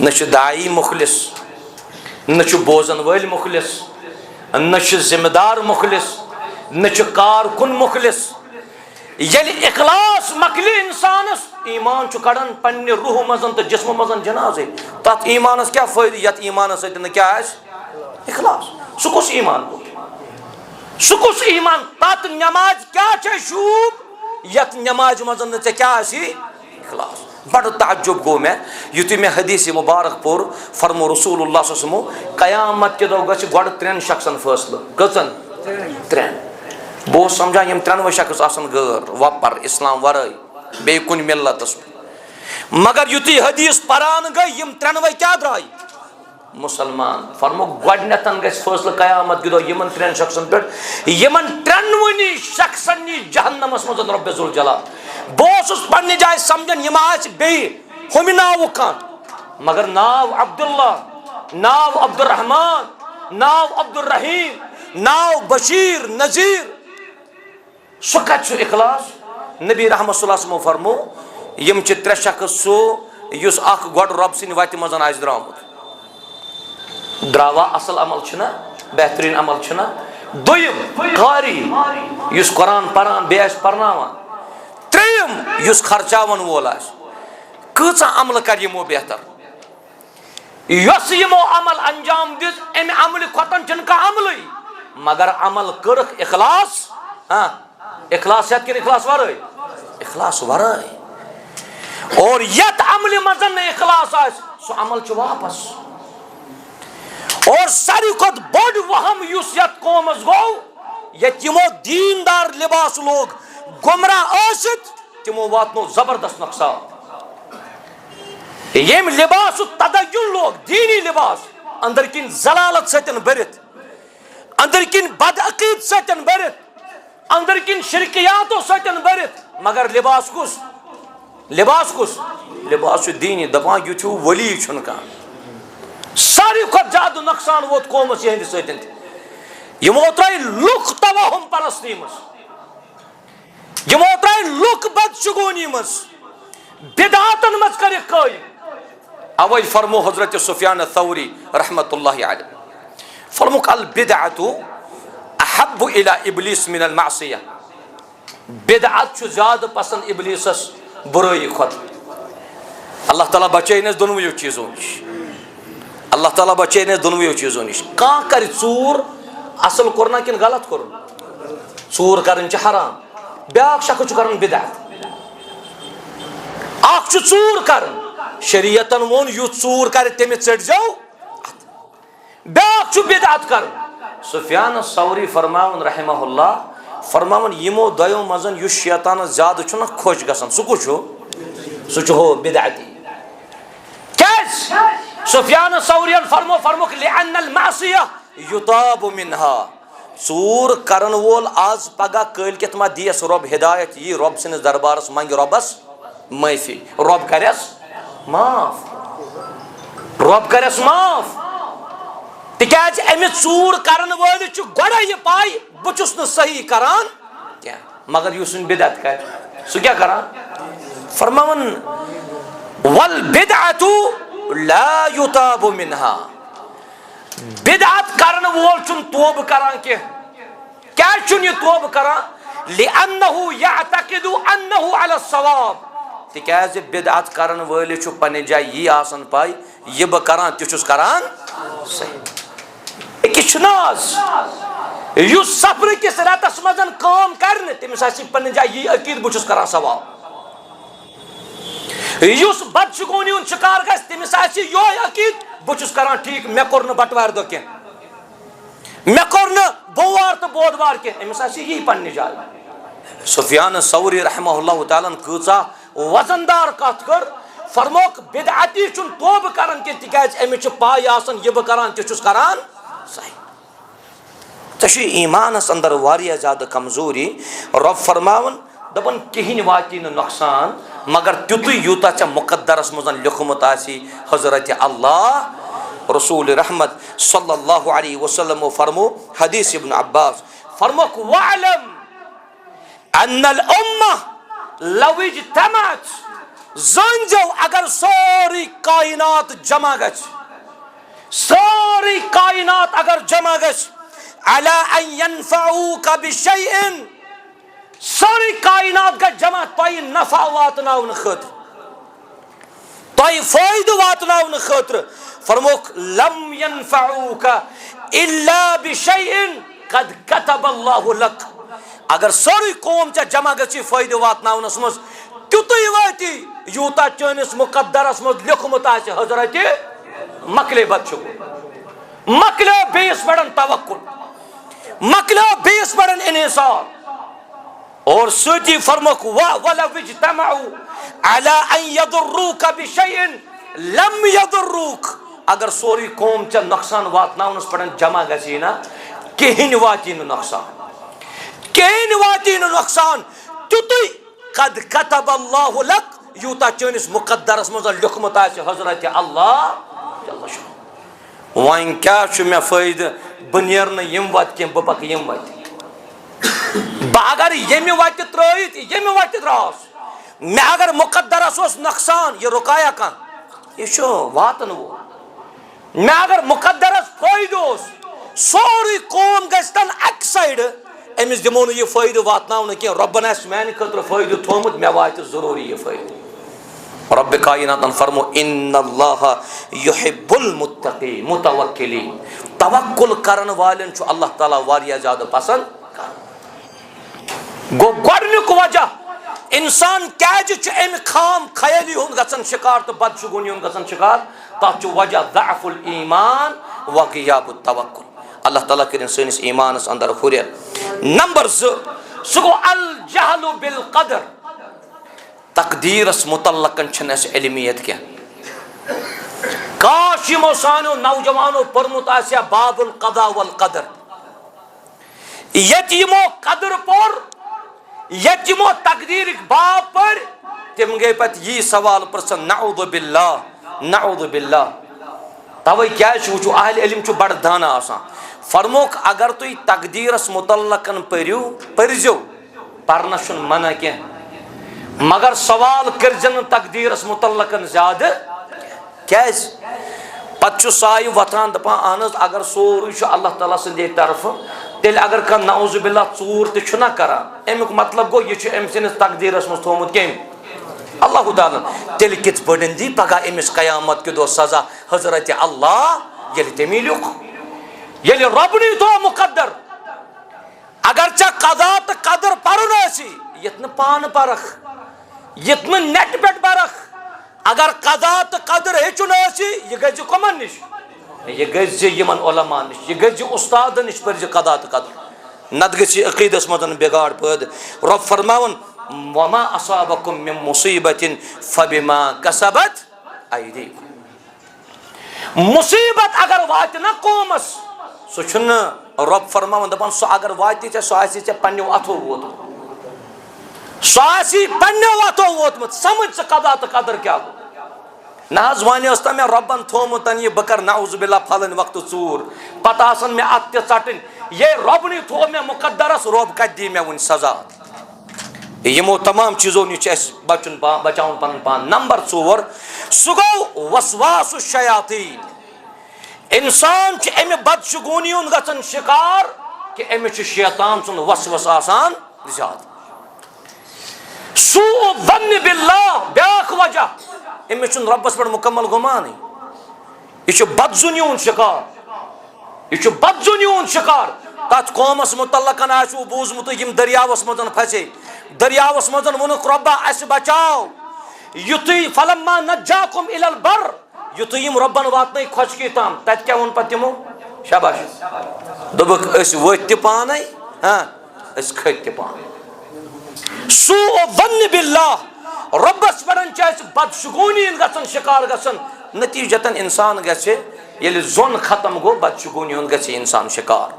A: نہ چھُ داعی مُخلص نہ چھُ بوزن وٲلۍ مُخلص نہ چھُ ذمہٕ دار مُخلص نہ چھُ کارکُن مُخلص ییٚلہِ اخلاص مۄکلہِ انسانس ایمان چھُ کڑان پننہِ روحہٕ منٛز تہٕ جسمہٕ منٛز جنازے تتھ ایمانس کیاہ فٲیدٕ یتھ ایمانس سۭتۍ نہٕ کیاہ آسہِ اخلاص سُہ کُس ایمان گوٚو سُہ کُس ایمان تتھ نماز کیاہ چھے شوٗب یتھ نمازِ منٛز نہٕ ژےٚ کیاہ آسی اخلاص بڑٕ تعجب گوٚو مےٚ یُتھُے مےٚ حدیث مُبارک پوٚر فرمو رسول اللہ صلی اللہ علیہ وسلم قیامت کہِ دۄہ گژھِ گۄڈٕ 3 شخصن فٲصلہٕ کٔژن 3 بہٕ اوسُس سمجھان یِم 3وے شخص آسن غٲر وۄپر اسلام ورٲے بیٚیہِ کُنہِ مِلتس مگر یُتھُے حدیث پران گئی یم ترٛنوے کیا درٛاے مسلمان. فرمو گۄڈنیٚتھ گژھِ فٲصلہٕ قیامت کہِ دۄہ یِمن ترٛٮ۪ن شخصن پٮ۪ٹھ یِمن ترٛٮ۪نوٕنی شخصن نِش جہنمس منٛز رۄبِ ذوالجلال. بہٕ اوسُس پننہِ جایہِ سمجھان یِم آسہِ بیٚیہِ ہُمہِ ناوُک کانٛہہ مگر ناو عبداللہ, ناو عبدالرحمان, ناو عبدالرحیم, ناو بشیر, نذیر, سُہ کتہِ چھُ اخلاص. نبی رحمت صلی اللہ علیہ وسلمو فرمو یم چھِ ترٛےٚ شخص سُہ یُس اکھ گۄڈٕ رۄب سٕنٛدِ وتہِ منٛز آسہِ درٛامُت. درٛاوا اصل عمل چھُنہ, بہتریٖن عمل چھُنہ. دوٚیِم قاری یُس قرآن پران بیٚیہِ آسہِ پرناوان. ترٛیٚیِم یُس خرچاون وول آسہِ. کۭژاہ عملہٕ کرِ یِمو بہتر. یۄس یِمو عمل انجام دِژ امہِ عملہِ کھۄتن چھُنہٕ کانٛہہ عملٕے مگر عمل کٔرٕکھ اخلاص. اخلاص ہیٚتھ کِنہٕ اخلاص ورٲے؟ اخلاص ورٲے. اور یتھ عملہِ منٛز نہٕ اخلاص آسہِ سُہ عمل چھُ واپس. اور ساروی کھۄتہٕ بوٚڑ وہم یُس یتھ قومس گوٚو ییٚتہِ یِمو دیٖندار لباس لوگ گمراہ ٲسِتھ تِمو واتنو زبردست نۄقصان. ییٚمۍ لباسُک تدین لوگ دیٖنی لباس أنٛدرۍ کِنۍ ضلالت سۭتۍ بٔرِتھ, أنٛدرۍ کِنۍ بدعقیٖد سۭتۍ بٔرِتھ, أنٛدرۍ کِنۍ شرکیاتو سۭتۍ بٔرِتھ مگر لباس کُس؟ لباس کُس؟ لباس چھُ دیٖنی. دپان یُتھ ہیوٗ ولی چھُنہٕ کانٛہہ. ساروی کھۄتہٕ زیادٕ نۄقصان ووت قومس یِہنٛدِ سۭتۍ تہِ. یِمو ترٛٲے لُکھ توہُم پرستی منٛز, یِمو ترٛٲے لُکھ بدشگوٗنی منٛز, بدعاتن منٛز کٔرِکھ قٲیم. اوے فرمو حضرت سفیان الثوری رحمت اللہ علیہ فرموک البدعۃ احب الی ابلیس من المعصیہ. بدعت چھُ زیادٕ پسند ابلیسس برٲیی کھۄتہٕ. اللہ تعالیٰ بچٲیِن أسۍ دۄنوٕیو چیٖزو نِش. اللہ تعالیٰ بچٲیِن أسۍ دۄنوٕیو چیٖزو نِش. کانٛہہ کرِ ژوٗر اصل کوٚرنا کِنہٕ غلط کوٚرُن؟ ژوٗر کرٕنۍ چھِ حرام. بیاکھ شخص چھُ کران بدعت. اکھ چھُ ژوٗر کران شریعتن ووٚن یُتھ ژوٗر کرِ تٔمِس ژٔٹۍزیو. بیاکھ چھُ بدعت کران. سفیان ثوری فرماوان رحمہ اللہ فرماوان یِمو دۄیو منٛز یُس شیطانس زیادٕ چھُنہ خۄش گژھان سُہ کُس چھُ؟ سُہ چھُ ہُہ بدعتی. کیازِ؟ سفیان ثوریَن فرموکھ لِأَنَّ الْمَعْصِیَةَ یُتاب مِنْہا. ژوٗر کرن وول آز پگہہ کٲلکٮ۪تھ ما دِیس رۄب ہدایت, یی رۄب سٕنٛدِس دربارس منگہِ رۄبس معٲفی, رۄب کرٮ۪س معاف, رۄب کرٮ۪س معاف. تِکیازِ أمِس ژوٗر کرن وٲلِس چھُ گۄڈے یہِ پاے بہٕ چھُس نہٕ صحیح کران کینٛہہ مگر یُس وۄنۍ بدعت کرِ سُہ کیٛاہ کران؟ فرماوان والبدعۃ لا یُتاب منہا. بدعت کرن وول چھُنہٕ توبہٕ کران کینٛہہ. کیازِ چھُنہٕ یہِ توبہٕ کران؟ لِأَنَّهُ یعتقد أنه علی الصواب. تِکیازِ بدعت کرن وٲلِس چھُ پننہِ جایہِ یی آسان پاے یہِ بہٕ کران تہِ چھُس کران صحیح. أکِس چھُنہ آز یُس سفرٕ کِس رٮ۪تس منٛز کٲم کرِ نہٕ تٔمِس آسہِ پننہِ جایہِ یی عقیٖدٕ بہٕ چھُس کران ثواب. یُس بدشگوٗنی ہُنٛد شِکار گژھِ تٔمِس آسہِ یِہوے عقیٖدٕ بہٕ چھُس کران ٹھیٖک, مےٚ کوٚر نہٕ بٹوارِ دۄہ کینٛہہ, مےٚ کوٚر نہٕ بوموار تہٕ بودوار کینٛہہ, أمِس آسہِ یی پننہِ جایہِ. سفیان ثوری رحمہ اللہ تعالیٰ ہن کۭژاہ وزندار کتھ کٔر. فرموکھ بدعتی چھُنہٕ توبہٕ کران کینٛہہ تِکیازِ أمِس چھِ پاے آسان یہِ بہٕ کران تہِ چھُس کران صحیح. ژےٚ چھُے ایٖمانس اندر واریاہ زیادٕ کمزوری. رۄب فرماوان دپان کِہینۍ واتی نہٕ نۄقصان مگر تیُتُے یوٗتاہ ژےٚ مُقدرس منٛز لیوکھمُت آسی. حضرت اللہ رسول رحمت صلی اللہ علیہ وسلم فرمو حدیث ابن عباس فرموکھ وَاعْلَمْ أَنَّ الْأُمَّةَ لَوْ اجْتَمَعَتْ. زٲنۍزیو اگر سورُے کاینات جمع گژھِ, سورُے کاینات اگر جمع گژھِ عَلَىٰ أَن يَنفَعُوكَ بِشَيْءٍ, سورُے کاینات گژھِ جمع تۄہہِ نفع واتناونہٕ خٲطرٕ, تۄہہِ فٲیدٕ واتناونہٕ خٲطرٕ. فرموکھ لَمْ يَنفَعُوكَ إِلَّا بِشَيْءٍ قَدْ كَتَبَ اللَّهُ لَكَ. اگر سورُے قوم ژےٚ جمع گژھی فٲیدٕ واتناونس منٛز تیُتُے واتی یوٗتاہ چٲنِس مُقدرس منٛز لیوکھمُت آسہِ. حضرت مۄکلے بدشگوٗن, مۄکلیو بیٚیِس پٮ۪ٹھ توکُل, مۄکلیو بیٚیِس پٮ۪ٹھ انحصار. اور سۭتی فرموک وَلَوْ اجْتَمَعُوا عَلَىٰ أَن يَضُرُّوكَ بِشَيْءٍ لَمْ يَضُرُّوكَ اگر سوری قوم ژےٚ نۄقصان واتناونس پٮ۪ٹھ جمع گژھی نا کِہیٖنۍ واتی نہٕ نۄقصان کِہیٖنۍ واتی نہٕ نۄقصان تیُتُے قد كتب اللہ لک یوٗتاہ چٲنِس مُقدرس منٛز لیوٚکھمُت آسہِ حضرت اللہ وۄنۍ کیٛاہ چھُ مےٚ فٲیدٕ بہٕ نیرٕ نہٕ یِم وتہِ کینٛہہ بہٕ پکہٕ یِم وتہِ بہٕ اگر ییٚمہِ وتہِ ترٲیِتھ ییٚمہِ وتہِ درٛاس مےٚ اگر مُقدرس اوس نۄقصان یہِ رُکایا کانٛہہ یہِ چھُ واتن وول مےٚ اگر مُقدرس فٲیدٕ اوس سورُے قوم گژھِ تن اکہِ سایڈٕ أمِس دِمو نہٕ یہِ فٲیدٕ واتناونہٕ کینٛہہ رۄبن آسہِ میانہِ خٲطرٕ فٲیدٕ تھومُت مےٚ واتہِ ضروٗری یہِ فٲیدٕ رۄبِ کایناتن فرمو اِنَّ اللّٰهَ یُحِبُّ الْمُتَّقِیٖنَ مُتَوَکِّلیٖن توکُل کرن والٮ۪ن چھُ اللہ تعالیٰ واریاہ زیادٕ پسنٛد کران گوٚو گۄڈنیُک وجہ انسان کیازِ چھُ امہِ خام خیٲلی ہُنٛد گژھان شِکار تہٕ بدشگوٗنی ہُنٛد گژھان شِکار تتھ چھُ وجہ ضعف الایمان و غیاب التوکل اللہ تعالیٰ کٔرِنۍ سٲنِس ایمانس اندر ہُریر نمبر 2 سُہ گوٚو الجہل بالقدر تقدیرس متعلقن چھنہٕ اسہِ علمیت کینٛہہ کاش یِمو سانیو نوجوانو پوٚرمُت آسہِ ہا باب القضاء والقدر ییٚتہِ یِمو قدر پوٚر ییٚتہِ یِمو تقدیرٕکۍ باب پٔرۍ تِم گٔے پتہٕ یی سوال پرژھان نعوذ باللہ نعوذ باللہ توے کیازِ چھُ وٕچھو اہلِ علم چھُ بڑٕ دانا آسان فرموک اگر تُہۍ تقدیرس متعلقن پٔرِو پٔرزیو پرنس چھُنہٕ منع کینٛہہ مگر سوال کٔرزِ نہٕ تقدیرس متعلقن زیادٕ کیازِ پتہٕ چھُ سایہِ وۄتھان دپان اہن حظ اگر سورُے چھُ اللہ تعالیٰ سٕنٛدے طرفہٕ تیٚلہِ اگر کانٛہہ نعوذ باللہ ژوٗر تہِ چھُنہ کران امیُک مطلب گوٚو یہِ چھُ أمۍ سٕنٛدِس تقدیرس منٛز تھومُت کٔمۍ اللہ تعالیٰ تیٚلہِ کِتھ پٲٹھۍ دی پگاہ أمِس قیامت کہِ دۄہ سزا حضرت اللہ ییٚلہِ تٔمی لیوٚکھ ییٚلہِ رۄبنٕے تھوٚو مُقدر اگر ژےٚ قضا تہٕ قدر پرُن آسی یِتھ نہٕ پانہٕ پرکھ یِتھ نہٕ نٮ۪ٹہِ پٮ۪ٹھ پرکھ اگر قضا تہٕ قدر ہیٚچھُن آسی یہِ گژھِ کٕمن نِش یہِ گژھِ یِمن علما نِش یہِ گژھِ اُستادن نِش پٔرزِ قضا تہٕ قدر نتہٕ گژھِ عقیٖدس منٛز بِگاڑ پٲدٕ رۄب فرماوان وما اصابکم من مصیبت فبما کسبت ایدیکم مصیبت اگر واتہِ نا قومس سُہ چھُنہٕ رۄب فرماوان دپان سُہ اگر واتی ژےٚ سُہ آسی ژےٚ پننیو اتھو ووتمُت سُہ آسی پننیو اتھو ووتمُت سمجھ ژٕ قضا تہٕ قدر کیٛاہ گوٚو نہ حظ وۄنۍ ٲس نہ مےٚ رۄبن تھومُت یہِ بہٕ کرٕ نعوذ باللہ پھلٲنۍ وقتہٕ ژوٗر پتہٕ آسن مےٚ اتھ تہِ ژٹٕنۍ یے رۄبنٕے تھوٚو مےٚ مُقدرس رۄب کتہِ دی مےٚ وُنہِ سزا یِمو تمام چیٖزو نِش چھُ اسہِ بچاوُن پنُن پان نمبر 4 سُہ گوٚو وسواس الشیاطیٖن انسان چھُ امہِ بدشگوٗنی ہُنٛد گژھان شِکار کہِ أمِس چھُ شیطان سُنٛد وسوس آسان زیادٕ سوء الظن باللہ بیاکھ وجہ أمِس چھُنہٕ رۄبس پٮ۪ٹھ مُکمل گُمانٕے یہِ چھُ بدظُنی ہُنٛد شِکار یہِ چھُ بدظُنی ہُنٛد شِکار تتھ قومس متعلقن آسوٕ بوٗزمُت یِم دٔریاوس منٛز پھسے دٔریاوس منٛز ووٚنُکھ رۄبا اسہِ بچاو یُتھُے فلما نجاکُم الی البر یُتھُے یِم رۄبن واتنٲے خۄشکی تام تتہِ کیٛاہ ووٚن پتہٕ تِمو شاباش دوٚپُکھ أسۍ ؤتھۍ تہِ پانے أسۍ کھٔتۍ تہِ پانے سوء الظن باللہ رۄبس پٮ۪ٹھ چھِ اسہِ بدشگوٗنی ہُنٛد گژھان شِکار گژھان نتیٖجتن انسان گژھِ ییٚلہِ زوٚن ختم گوٚو بدشگوٗنی ہُنٛد گژھِ انسان شِکار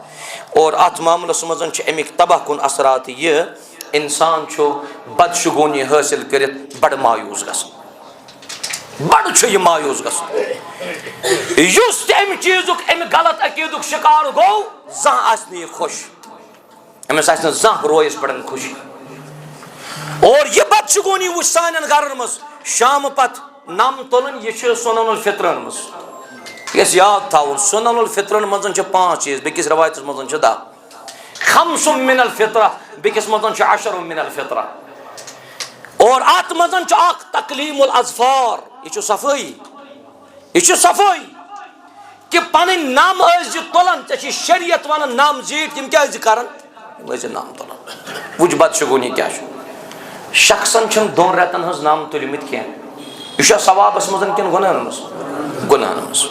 A: اور اتھ معاملس منٛز چھِ امِکۍ تباہ کُن اثرات یہِ انسان چھُ بدشگوٗنی حٲصِل کٔرِتھ بڑٕ مایوٗس گژھان بڑٕ چھُ یہِ مایوٗس گژھان یُس تہِ امہِ چیٖزُک امہِ غلط عقیٖدُک شِکار گوٚو زانٛہہ آسہِ نہٕ یہِ خۄش أمِس آسہِ نہٕ زانٛہہ رویس پٮ۪ٹھ خوشی اور یہِ بدشگوٗنی وٕچھ سانٮ۪ن گرن منٛز شامہٕ پتہٕ نم تُلٕنۍ یہِ چھِ سُنن الفطرن منٛز یہِ گژھِ یاد تھاوُن سُنن الفطرن منٛز چھِ 5 چیٖز بیٚکِس رٮ۪وایتس منٛز چھِ 10 خمس من الفطرہ بیٚکِس منٛز چھُ 10 من الفطرہ اور اتھ منٛز چھُ اکھ تقلیٖم الاظفار یہِ چھُ صفٲیی یہِ چھُ صفٲیی کہِ پنٕنۍ نم ٲسۍ زِ تُلان ژےٚ چھِ شریعت ونان نم زیٖٹھ یِم کیٛازِ کران یِم ٲسۍ زِ نم تُلان وٕچھ بدشگوٗنی کیٛاہ چھُ شخصن چھِنہٕ 2 رٮ۪تن ہٕنٛز نم تُلمٕتۍ کینٛہہ یہِ چھا ثوابس منٛز کِنہٕ گۄنہن منٛز گۄنہن منٛز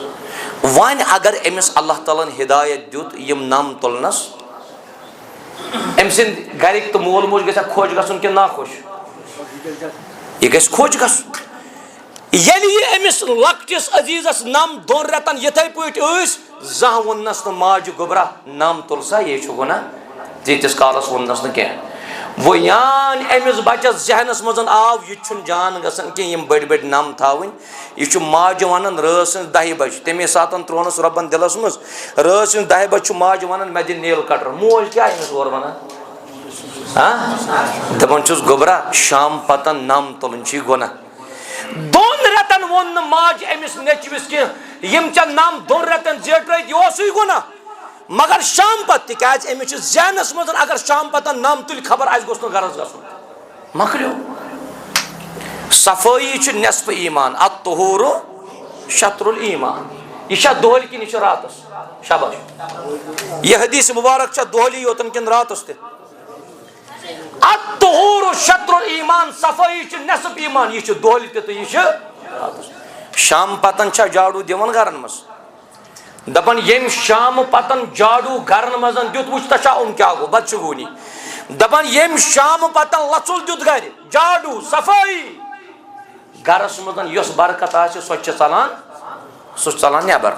A: وۄنۍ اگر أمِس اللہ تعالیٰ ہن ہدایت دیُت یِم نم تُلنس ام سند گرک تو مول موج گژھا خوش گژھن کہ نا خوش یہ گژھِ خوش گژھن ییٚلہِ یہِ أمِس لۄکٹِس عزیٖزس نم دۄن رٮ۪تن یِتھے پٲٹھۍ ٲسۍ زانٛہہ ووٚننس نہٕ ماجہِ گوٚبرا نم تُل سا یے چھُ گۄناہ تیٖتِس کالس ووٚننس نہٕ کینٛہہ وۄنۍ یان أمِس بچس ذہنس منٛز آو یہِ تہِ چھُنہٕ جان گژھان کینٛہہ یِم بٔڑۍ بٔڑۍ نم تھاوٕنۍ یہِ چھُ ماجہِ ونان رٲژ سٕنٛز 10 بجہِ تمے ساتن ترٛوونس رۄبن دِلس منٛز رٲژ سٕنٛز 10 بجہِ چھُ ماجہِ ونان مےٚ دِ نیل کٹر موج کیٛاہ أمِس اورٕ ونان دپان چھُس گوٚبرا شام پتن نم تُلٕنۍ چھُے گۄناہ 2 رٮ۪تن ووٚن نہٕ ماجہِ أمِس نیٚچوِس کینٛہہ یِم ژےٚ نم 2 رٮ۪تن زیٹھرٲیِتھ یہِ اوسُے گۄناہ مگر شام پتہٕ تِکیٛازِ أمِس چھُ ذہنس منٛز اگر شام پتن نم تُلہِ خبر اسہِ گوٚژھ نہٕ غرض گژھُن مۄکلیو صفٲیی چھُ نٮ۪صفہٕ ایٖمان الطہوٗرُ شطرُ الایٖمان یہِ چھا دۄہلہِ کِنہٕ یہِ چھِ راتس شاباش یہِ حدیٖث مُبارک چھا دۄہلی یوتن کِنہٕ راتس تہِ الطہوٗرُ شطرُ الایٖمان صفٲیی چھِ نٮ۪صف ایٖمان یہِ چھِ دۄہلہِ تہِ تہٕ یہِ چھِ راتس شام پتن چھا جاڑوٗ دِوان گرن منٛز دپان ییٚمۍ شامہٕ پتن جاڑوٗ گرن منٛز دیُت وٕچھ تا چھا یِم کیٛاہ گوٚو بدشگوٗنی دپان ییٚمۍ شامہٕ پتن لژُل دیُت گرِ جاڑوٗ صفٲیی گرس منٛز یۄس برکت آسہِ سۄ چھِ ژلان سُہ چھُ ژلان نٮ۪بر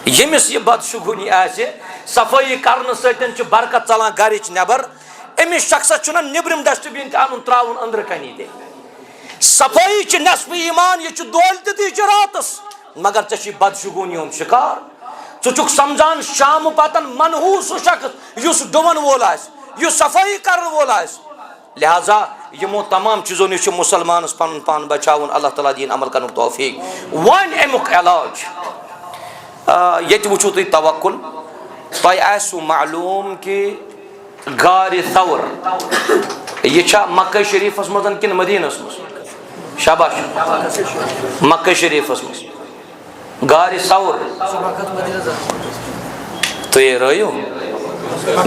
A: ییٚمِس یہِ بدشگوٗنی آسہِ صفٲیی کرنہٕ سۭتۍ چھِ برکت ژلان گرِچ نٮ۪بر أمِس شخصس چھُنہ نیبرِم ڈسٹ بِن تہِ انُن تراوُن أنٛدرٕ کَنی تہِ صفٲیی چھِ نٮ۪صفہٕ ایٖمان یہِ چھُ دۄہلہِ تہِ تہٕ یہِ چھُ راتس مگر ژےٚ چھُے بدشگوٗنی ہُنٛد شِکار ژٕ چھُکھ سمجھان شامہٕ پتن منحوٗس سُہ شخص یُس ڈُوَن وول آسہِ یُس صفٲیی کرن وول آسہِ لہذا یِمو تمام چیٖزو نِش چھُ مُسلمانس پنُن پان بچاوُن اللہ تعالیٰ دِیِن عمل کرنُک توفیٖق وۄنۍ امیُک علاج ییٚتہِ وٕچھِو تُہۍ توکُل تۄہہِ آسِوٕ معلوٗم کہِ غارِ ثور یہِ چھا مکہ شریٖفس منٛز کِنہٕ مدیٖنس منٛز شاباش مکہ شریٖفس منٛز غارِ ثور تُہۍ رٲیِو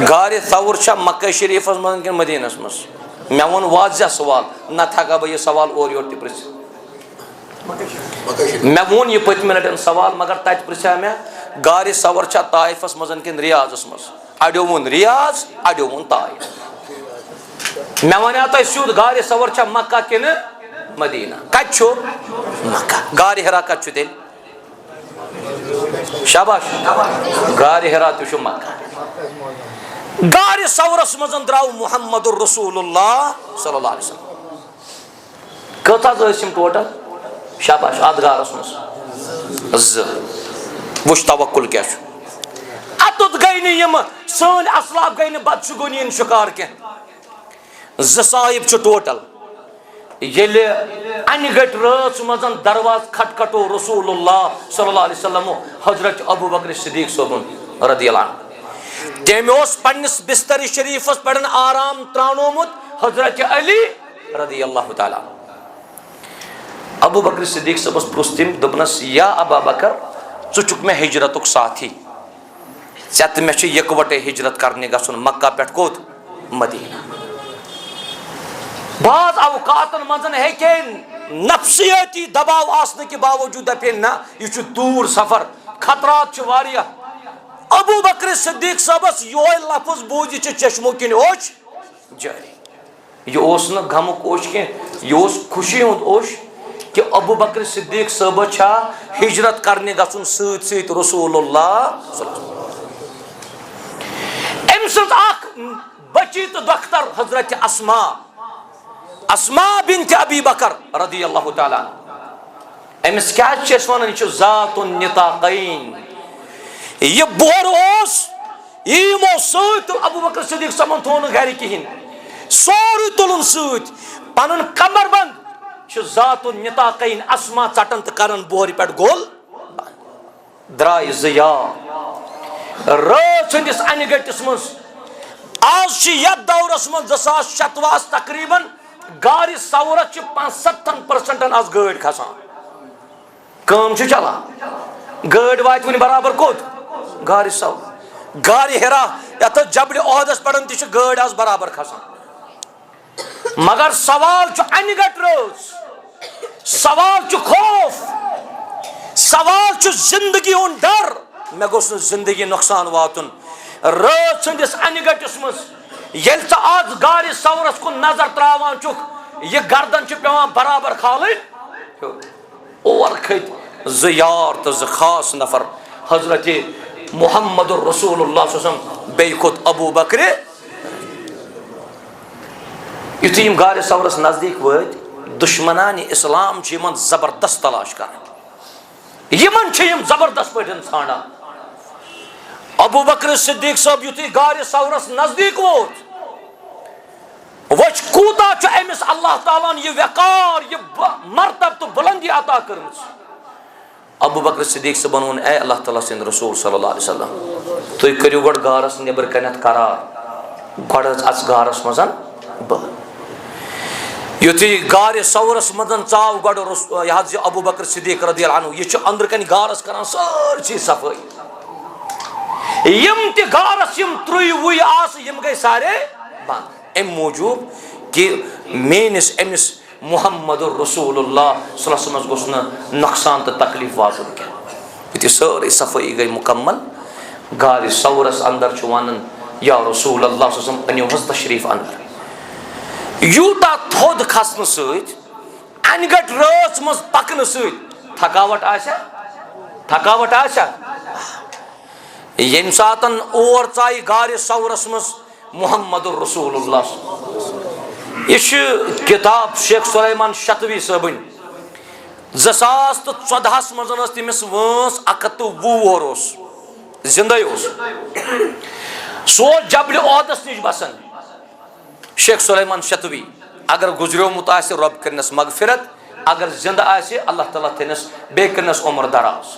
A: غارِ ثور چھا مکہ شریٖفس منٛز کِنہٕ مدیٖنس منٛز مےٚ ووٚن واضح سوال نتہٕ ہٮ۪کہٕ بہٕ یہِ سوال اورٕ یورٕ تہِ پرژھِتھ مےٚ ووٚن یہِ پٔتمہِ لٹہِ سوال مگر تتہِ پرژھیو مےٚ غارِ ثور چھا طائفس منٛز کِنہٕ ریاضس منٛز اڑیو ووٚن ریاض اڑیو ووٚن طائف مےٚ ونیو تۄہہِ سیوٚد غارِ ثور چھا مکہ کِنہٕ مدیٖنہ کتہِ چھُ مکہ غارِ حرا کتہِ چھُ تیٚلہِ شاباش غارِ حرا تہِ چھُ مکہ غارِ ثورس منٛز درٛاو محمد رسول اللہ صلی اللہ علیہ وسلم کۭژاہ ٲسۍ یِم ٹوٹل شاباش اتھ غارس منٛز 2 وٕچھ توکُل کیٛاہ چھُ اتُتھ گٔے نہٕ یِم سٲنۍ اسلاف گٔے نہٕ بدشگوٗنی ہٕنٛدۍ شِکار کینٛہہ 2 صاحب چھِ ٹوٹل ییٚلہِ انہِ گٔٹۍ رٲژ منٛز درواز کھٹکھٹو رسول اللہ صلی اللہ علیہ وسلم حضرت ابوٗ بکر صدیٖق صٲبُن رضی اللہ عنہ تٔمۍ اوس پننِس بستر شریٖفس پٮ۪ٹھ آرام ترٛاونومُت حضرت علی رضی اللہ تعالیٰ ابوٗ بکر صدیٖق صٲبس پرُژھ تٔمۍ دوٚپنس یا ابا بکر ژٕ چھُکھ مےٚ ہجرتُک ساتھی ژےٚ تہٕ مےٚ چھُ یِکوَٹے ہجرت کرنہِ گژھُن مکہ پٮ۪ٹھ کوٚت مدیٖنہ بعض اوقاتن منٛز ہیٚکہِ ہے نفسِیٲتی دباو آسنہٕ کہِ باوجوٗد دپہِ ہے نہ یہِ چھُ دوٗر سفر خطرات چھِ واریاہ ابوٗ بکر صدیٖق صٲبس یِہوے لفظ بوٗزِتھ چھِ چشمو کِنۍ اوٚش جٲری یہِ اوس نہٕ غمُک اوٚش کینٛہہ یہِ اوس خوشی ہُنٛد اوٚش کہِ ابوٗ بکر صدیٖق صٲبس چھا ہجرت کرنہِ گژھُن سۭتۍ سۭتۍ رسول اللہ أمۍ سٕنٛز اکھ بچی تہٕ دۄختر حضرت اسما بنت ابی بکر رضی اللہ تعالیٰ أمِس کیٛازِ چھِ أسۍ ونان یہِ چھُ ذات النطاقین یہِ بۄہر اوس یہِ یِمو سۭتۍ تہٕ ابوٗ بکر صدیٖق صٲبن تھوٚو نہٕ گرِ کِہینۍ سورُے تُلُن سۭتۍ پنُن کمر بند چھُ ذات النطاقین اسما ژٹان تہٕ کران بۄہرِ پٮ۪ٹھ گول درٛاے 2 یار رٲژ ہٕنٛدِس انہِ گٔٹِس منٛز آز چھِ یتھ دورس منٛز 2026 تقریٖبن غارِ ثورس چھِ 75% آز گٲڑۍ کھسان کٲم چھِ چلان گٲڑۍ واتہِ وۄنۍ برابر کوٚت غارِ ثور غارِ حرا یتھ جبلہِ عہدس پٮ۪ٹھ تہِ چھِ گٲڑۍ آز برابر کھسان مگر سوال چھُ انہِ گٹ رٲژ سوال چھُ خوف سوال چھُ زندگی ہُنٛد ڈر مےٚ گوٚژھ نہٕ زندگی نۄقصان واتُن رات سندس ان گٹس مز یل ژٕ آز گارِ سورس کن نظر تراوان چھُکھ یہ گردن چھ پیوان برابر کھالٕنۍ اور کھٔتۍ زٕ یار تہٕ زٕ خاص نفر حضرت محمد رسول اللہ صلی اللہ علیہ وسلم بیٚیہِ کھوٚت ابوٗ بکرِ یُتھُے یِم گارِ سورس نزدیٖک وٲتۍ دشمنان اسلام چھِ یِمن زبردست تلاش کران یِمن چھِ یِم زبردست پٲٹھۍ ژھانڈان ابوٗ بکر صدیق صٲب یُتھُے گارِ سورس نزدیٖک ووت وچھ کوٗتاہ چھُ أمِس اللہ تعالیٰ ہن یہِ وقار یہِ مرتب تہٕ بُلندی عطا کٔرمٕژ ابوٗ بکر صدیق صٲبن ووٚن اے اللہ تعالیٰ سٕنٛدۍ رسوٗل صلی اللہ علیہ وسلم تُہۍ کٔرِو گۄڈٕ گارس نیٚبرٕ کَنٮ۪تھ قرار گۄڈٕ حظ اژٕ گارس منٛز بہٕ یُتھُے گارِ سورس منٛز ژاو گۄڈٕ یہِ حظ یہِ ابوٗ بکر صدیق رضی اللہ عنہ یہِ چھُ أنٛدرٕ کَنہِ گارس کران سٲرسٕے صفٲیی یِم تہِ گارس یِم ترٛوٚیہِ وُے آسہٕ یِم گٔے سارے بنٛد امہِ موٗجوٗب کہِ میٲنِس أمِس محمد رسول اللہ صلی اللہ علیہ وسلم گوٚژھ نہٕ نۄقصان تہٕ تکلیٖف واتُن کینٛہہ یُتھُے سٲرٕے صفٲیی گٔے مُکمل گارِ سورس اندر چھُ ونان یا رسول اللہ صلی اللہ علیہ وسلم أنِو حظ تشریٖف اندر یوٗتاہ تھوٚد کھسنہٕ سۭتۍ انہِ گٔٹۍ رٲژ منٛز پکنہٕ سۭتۍ تھکاوٹ آسیا ییٚمہِ ساتن اور ژایہِ گارِ سورس منٛز محمد رسول اللہ یہ چھُ کتاب شیخ سلیمان شتوی صٲبٕنۍ 2014 منٛز ٲس تٔمِس وٲنٛس 120 اوس زندے اوس سُہ اوس جبلہِ عہدس نِش بسان شیخ سلیمان شتوی اگر گزریومُت آسہِ رۄب کٔرنس مغفرت اگر زندٕ آسہِ اللہ تعالیٰ تھٲینس بیٚیہِ کٔرنس عمر دراز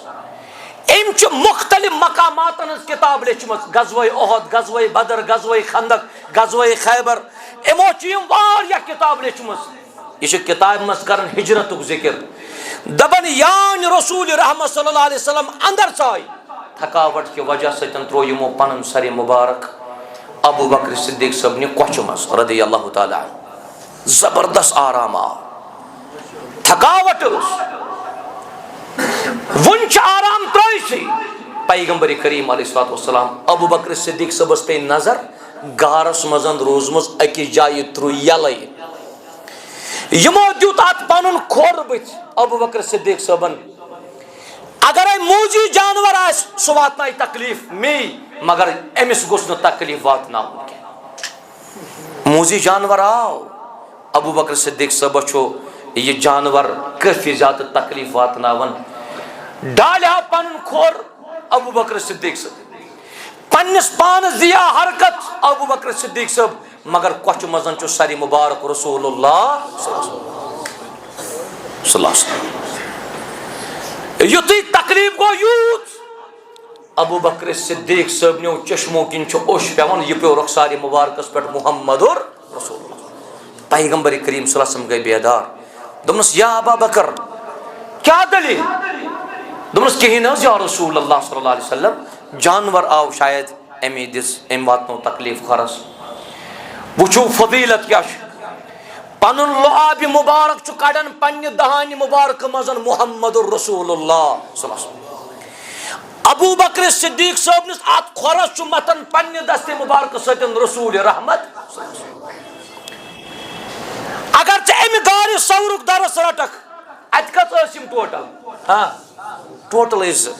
A: أمۍ چھُ مختلف مقاماتن ہٕنٛز کِتاب لیچھمٕژ غزوہ احد غزوہ بدر غزوہ خندق غزوہ خیبر یِمو چھِ یِم واریاہ کِتاب لیچھمٕژ یہِ چھِ کِتابہِ منٛز کران ہجرتُک ذکر دپان یانہِ رسول رحمت صلی اللہ علیہ وسلم اندر ژاے تھکاوٹ کہِ وجہ سۭتۍ ترٛوو یِمو پنُن سرِ مُبارک ابوٗ بکر صدیق صٲبنہِ کۄچھِ منٛز رضی اللہ تعالیٰ عنہ زبردست آرام آو تھکاوٹ ٲس وُنہِ چھِ آرام ترٛٲیتھٕے پیغمبر کریم علیہ الصلوۃ والسلام ابوٗ بکر صدیق صٲبس پیٚیہِ نظر گارس منٛز روٗزمٕژ أکِس جایہِ ترٛوو یلے یِمو دیُت اتھ پنُن کھۄر بٕتھِ ابوٗ بکر صدیق صٲبن اگرے موٗجی جانور آسہِ سُہ واتنایہِ تکلیٖف مے مگر أمِس گوٚژھ نہٕ تکلیٖف واتناوُن کینٛہہ موٗجی جانور آو ابوٗ بکر صدیق صٲبس چھُ یہِ جانور کٲفی زیادٕ تکلیٖف واتناوان ڈالیو پنُن کھۄر ابوٗ بکر صدیق صٲب پننس پانس دِیا حرکت ابوٗ بکر صدیق صٲب مگر کۄچھِ منٛز چھُ سرِ مُبارک رسول اللہ صلی اللہ علیہ وسلم یُتھُے تکلیٖف گوٚو یوٗت ابوٗ بکر صدیق صٲبنیو چشمو کِنۍ چھُ اوٚش پیوان یہِ پیوٚو رۄخسارِ مُبارکس پٮ۪ٹھ محمد رسول اللہ پیغمبر کریم صلی اللہ علیہ وسلم گٔے بیدار دوٚپنس یا ابا بکر کیٛاہ دٔلیٖل دوٚپنس کِہیٖنۍ نہٕ حظ یا رسول اللہ صلی اللہ علیہ وسلم جانور آو شاید أمی دِژ أمۍ واتنو تکلیٖف کھۄرس وٕچھو فضیٖلت کیٛاہ چھُ پنُن لعابِ مُبارک چھُ کڑان پننہِ دہانہِ مُبارکہٕ منٛز محمد رسول اللہ صلی اللہ علیہ وسلم ابوٗ بکر صدیق صٲبنِس اتھ کھۄرس چھُ متھان پننہِ دستہِ مُبارکہٕ سۭتۍ رسول رحمت اگر ژٕ امہِ گارِ سورُک درس رٹکھ اتہِ کٔژ ٲسۍ یِم ٹوٹل ٲسۍ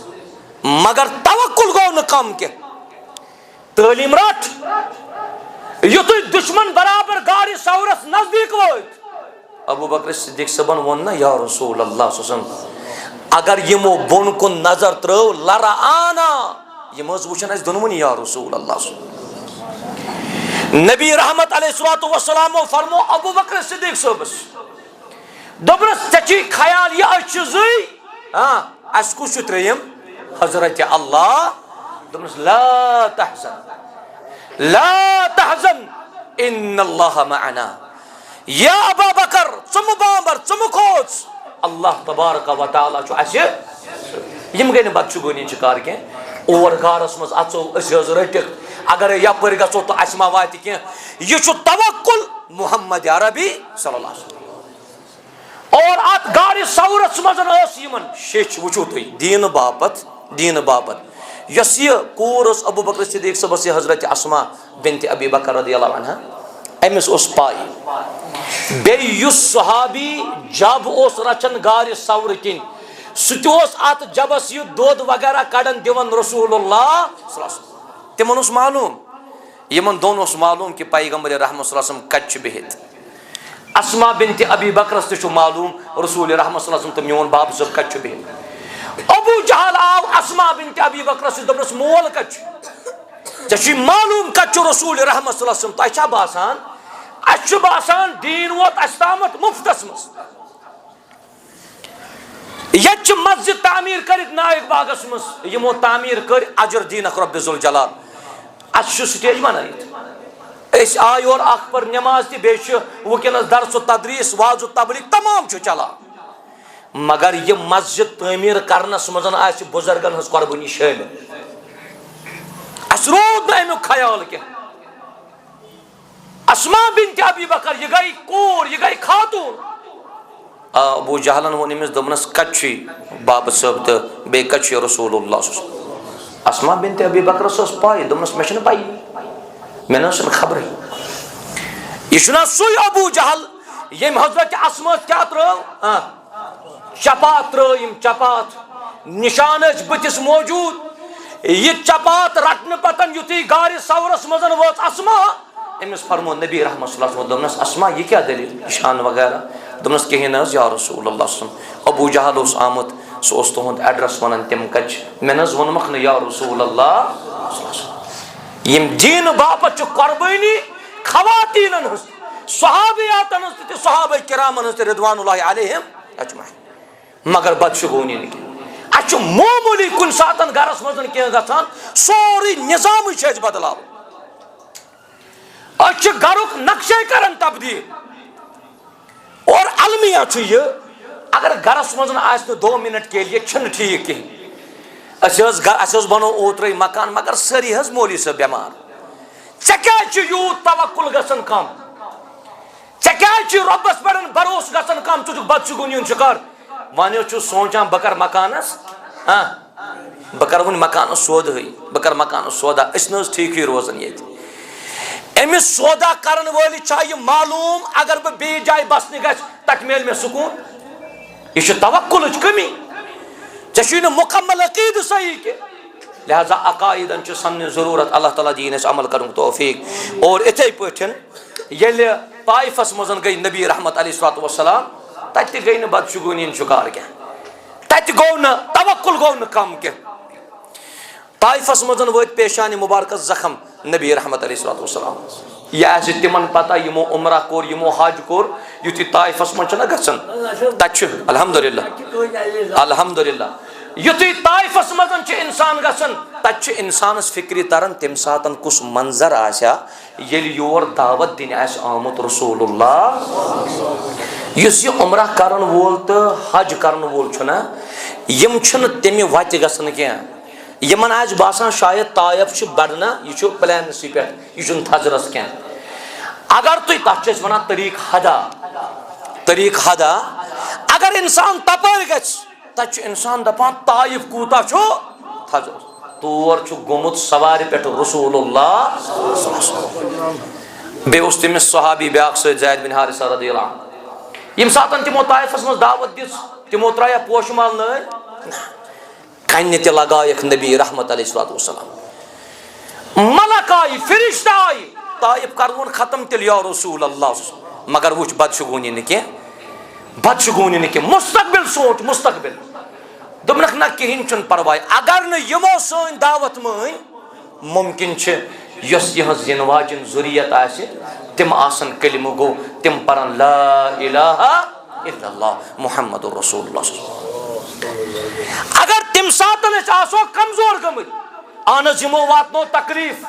A: 2 مگر توکل گوٚو نہٕ کم کینٛہہ تعلیٖم رٹ یُتھُے دشمن برابر گارِ سورس نزدیٖک وٲتۍ ابوٗ بکر صدیق صٲبن ووٚن نہ یا رسول اللہ صلی اللہ علیہ وسلم اگر یِمو بۄن کُن نظر ترٲو لرا آنا یِم حظ وٕچھن اَسہِ دۄنوٕنی یا رسول اللہ صلی اللہ علیہ وسلم نبی رحمت علیہ الصلوۃ والسلامو فرمو ابوٗ بکر صدیق صٲبس دوٚپنس ژےٚ چھُے خیال یہِ أسۍ چھِ زٕے اَسہِ کُس چھُ ترٛیٚیِم حضرت اللہ دوٚپنس لا تحزن ان اللہ معنا یا ابا بکر ژٕ مہٕ بامبر ژٕ مہٕ کھوژ اللہ تبارک و تعالیٰ چھُ اَسہِ یِم گٔے نہٕ بدشگوٗنی شِکار کینٛہہ اور گارس منٛز اژو أسۍ حظ رٔٹِکھ اگرے یپٲرۍ گژھو تہٕ اَسہِ ما واتہِ کینٛہہ یہِ چھُ توکل محمد عربی صلی اللہ علیہ وسلم اور اتھ گارِ سورس منٛز ٲس یِمن شیٚچھ وٕچھو تُہۍ دیٖنہٕ باپتھ یس یہ کور اس ابو بکر صدیق صبح حضرت اسما بنت ابی بکر رضی اللہ عنہ امس اس پائی بیس صحابی جب اس رچن گار سور کن ستوس ات جبس یہ دود وغیرہ کڑن دیون رسول اللہ صلی اللہ علیہ وسلم تمن اس معلوم یمن دون اس معلوم کہ پیغمبر رحمت صلی اللہ علیہ وسلم کچ بہت اسما بنت ابی بکرس تہ معلوم رسول رحمت صلی اللہ علیہ وسلم تو میون باپ صاحب کچ بہت ابو جہل آو اسما بنت ابی بکرس دپنس مول کچ ژےٚ معلوم کچ رسول رحمت صلی اللہ علیہ وسلم تۄہہِ چھا باسان اچھا باسان دین ووت اس تامت مفتس مز یچ مسجد تعمیر کرت نائک باغس مز یمو تعمیر کر اجر دینک رب ذوالجلال اچھا سٹیج بنائیت اس آئی اور اخ پر نماز تی بیش وکنس درس و تدریس واز و تبلیغ تمام چھو چلا مگر یہ مسجد تعمیر کرنس مزن آس بزرگن ہز قربانی شامل اس رود نہ امیک خیال کی اسما بنت ابی بکر یہ گئی کور یہ گئی خاتون ابو جہلن وہ نمس دمنس کچی باب صاحب تو بے کچی رسول اللہ صلی اللہ علیہ وسلم اسما بنت ابی بکر سوس پائی دمنس مشن پائی میں نے سن خبر یہ چھنا سوی ابو جہل یم حضرت اسما کیا ترو چپات ترو یم چپات نشان بتس موجود یہ چپات رٹن پتن یتھی گار سورس مزن ووت اسما امس فرمو نبی رحمت صلی اللہ علیہ وسلم دمنس اسما یہ کیا دلیل نشان وغیرہ دمنس کہین حظ یا رسول اللہ صلی اللہ علیہ وسلم ابو جہل اس آمد سو اس تہند ایڈریس ونان تم کچ میں نظ ونمکھ نہ یا رسول اللہ صلی اللہ علیہ وسلم یم دین باپت چھ قربانی خواتینن ہز صحابیاتن ہز تہ صحابہ کرامن ہز رضوان اللہ علیہم اجمعین مگر بدشگونی نکی اچھ معمولی کن ساتن گرس مزن کی گژھان سوری نظام چھ بدلاو اچھ گرک نقشے کرن تبدیل اور المیہ چھ یہ اگر گرس مزن آس 2 منٹ کے لیے چھن ٹھیک کہیں اس بنو اوترے مکان مگر سری حض مولی سے بیمار ژےٚ یوت توکل گژھن کم ژےٚ رۄبس پٮ۪ٹھ بروس گژھن کم ژٕ چھُکھ بدشگونی ہُنٛد شکار وۄنۍ چھُ سونچان بہٕ کر مکانس بہٕ کر وۄنۍ مکانس سودہٕے بہٕ کر مکانس سودا أسۍ نہٕ حظ ٹھیٖکھٕے روزان ییٚتہِ امس سودا کرن وٲلِس چھا یہ معلوم اگر بہٕ بیٚیہِ جایہِ بسنہِ گژھِ تتہِ میلہِ مےٚ سکوٗن یہ چھِ توکلٕچ کمی ژےٚ چھُے نہٕ مکمل عقیدٕ صحیح کہ لہذا عقائدن چھ سمجھ ضرورت اللہ تعالیٰ دین اس عمل کرن توفیق اور اتھے پٲٹھۍ ییٚلہِ طائفس مزن گئی نبی رحمت علیہ الصلوۃ والسلام تتہِ تہِ گئی نہٕ بدشگونی ہُنٛد شکار کینٛہہ تتہِ گوٚو نہٕ توکل گوٚو نہٕ کم کینٛہہ طائفس مزن وٲتۍ پیشانی مبارکس زخم نبی رحمت علیہ الصلوۃ والسلام یہ آسہِ تمن پتہ یمو عمرہ کور یمو حج کور یُتھُے طائفس منٛز چھُنہ گژھان تتہِ چھُ الحمدللہ الحمدللہ یُتھُے طائفس منٛز چھُ انسان گژھان تتہِ چھُ انسانس فکری تران تمہِ ساتن کُس منظر آسہِ ہا ییٚلہِ یور دعوت دِنہِ آسہِ آمُت رسول اللہ یُس یہِ عمرہ کرن وول تہٕ حج کرن وول چھُنہ یم چھِنہٕ تمہِ وتہِ گژھان کینٛہہ یمن آسہِ باسان شاید طائف چھُ بڑنا یہ چھُ پلینسٕے پٮ۪ٹھ یہ چھُنہٕ تھزرس کینٛہہ اگر تُہۍ تتھ چھِ أسۍ ونان طریق ہدا اگر انسان تپٲرۍ گژھِ تتہِ چھُ انسان دپان طائف کوٗتاہ چھُ تھزرس تور چھُ گوٚمُت سوارِ پٮ۪ٹھ رسول اللہ بیٚیہِ اوس تٔمِس صحابی بیاکھ سۭتۍ زید بن حارثہ رضی اللہ عنہ ییٚمہِ ساتن تِمو طائفس منٛز دعوت دِژ تِمو ترٛایکھ پوشہٕ مال نٲلۍ کنہِ تہِ لگایکھ نبی رحمت علیہ الصلوۃ والسلام ملک آیہِ فرشتہ آیہِ طائف کرون ختم تیٚلہِ یا رسول اللہ مگر وٕچھ بدشگونی نہٕ کینٛہہ بدشگونی نہٕ کینٛہہ مستقبل سونچ مستقبل دوٚپنکھ نہ کِہیٖنۍ چھُنہٕ پرواے اگر نہٕ یِمو سٲنۍ دعوت مٲنۍ ممکن چھِ یۄس یِہٕنٛز یِنہٕ واجٮ۪ن ضروٗریت آسہِ تِم آسن کلمہٕ گوٚو تِم پرن لا الہ الا اللہ محمد رسول اللہ اگر تم ساتن أسۍ آسو کمزور گٔمٕتۍ اہن حظ یِمو واتنو تکلیف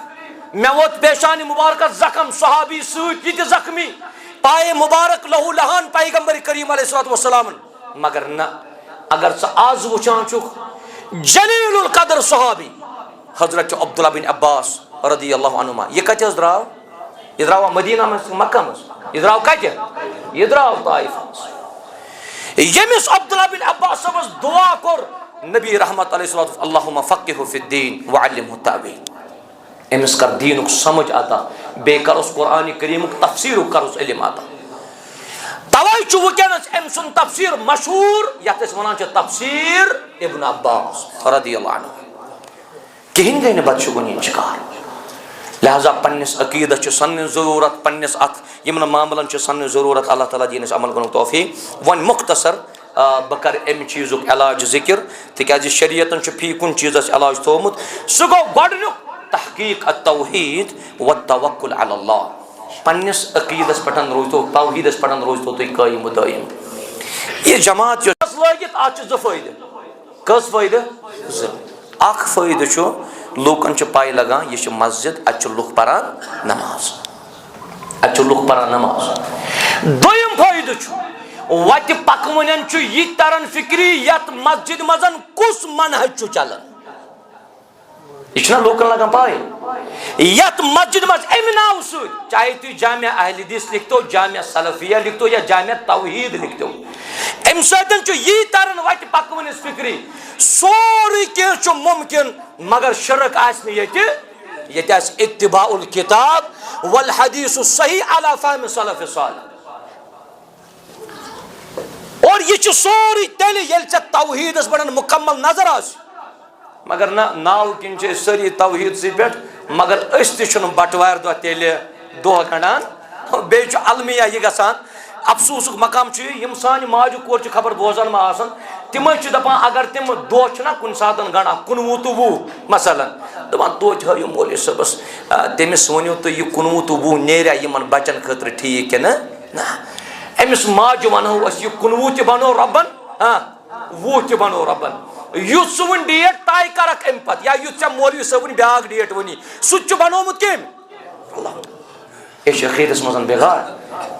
A: مےٚ ووت پیشانی مبارکس زخم صحابی سۭتۍ یہِ تہِ زخمی پایے مبارک لہو لہان پیغمبر کریم علیہ الصلوۃ والسلام مگر نہ اگر ژٕ آز وٕچھان چھُکھ جلیل القدر صحابی حضرت عبداللہ بن عباس رضی اللہ عنہما یہ کتہِ حظ درٛاو یہ درٛاوا مدینہ منٛز مکہ منٛز یہ درٛاو کتہِ یہ درٛاو طائف منٛز ییٚمِس عبداللہ بن عباس صٲبس دعا کوٚر نبی رحمت علیہ الصلوۃ اللہم فقہہ فی الدین وعلمہ التأویل. امس کر دینک سمجھ آتا بے کرس قرآن کریمک تفسیر کرس علم آتا. توے چھ ونکس ام سن تفسیر مشہور یتھ اس ونان چھ تفسیر ابن عباس رضی اللہ عنہ. کہین گئی بدشگونی شکار. لہذا پنس عقیدت چھ سن ضرورت پنس ات یمن معاملن چھ سن ضرورت. اللہ تعالیٰ دینس عمل کرن توفیق. ون مختصر بکر ام چیزک علاج ذکر تکیاز شریعتن چھ فی کن چیزس علاج تھومت. سہ گو گۄڈنیُک تحقیق التوحید والتوکل علی اللہ. پنس عقیدس پٹھن روزتو توحیدس پٹھن روزتو تھی قائم و دائم. یہ جماعت لگت ات ز فائدہ. کس فائدہ؟ اخ فائدہ چھ لوکن چھ پائی لگان یہ مسجد ات لوک پران نماز. ات لوک پران نماز. دویم فائدہ چھ وت پکونن چھ یہ ترن فکری یت مسجد مزن کس منہج چھ چلان. یہ لوکن لگان پائی یت مسجد مز ام ناو ست چاہے تھی جامعہ اہل حدیث لکھتو جامعہ سلفیہ لکھتو یا جامعہ توحید لکھتو ام ساتن چھ یہ ترن وت پکونس فکری سوری کی ممکن مگر شرک آس یہ اتباع الکتاب والحدیث الصحیح علی فہم سلف صالح. اور یہ سوری تیل یل ژے توحیدس پہ مکمل نظر آس مگر ناو کن ساری توحید سی پہ مگر اس تہ بٹوار دہ تیل دہ گنڈان بیچ المیہ یہ گسان. افسوسک مقام یم سان ماجہ کور خبر بوزان ما آسان تم دپان اگر تم دہ چھنا کن سات گنڈان 19 تہ 20 مثلا دپان توتہ ہو مولوی صبس تمس ونیو تو یہ 19 تہ 20 نیریا یمن بچن خاطر ٹھیک کہ نا امس ماجہ ونو اس یہ 19 تہ بنو ربن 20 تہ بنو ربن. یُس ون ڈیٹ طے کرک ام پت یا یُس ژےٚ مولوی صٲبن بیاکھ ڈیٹ ونی سُہ تہِ چھُ بنومُت کٔمۍ اللہ. یہ چھِ عقیدس منٛز بِغار.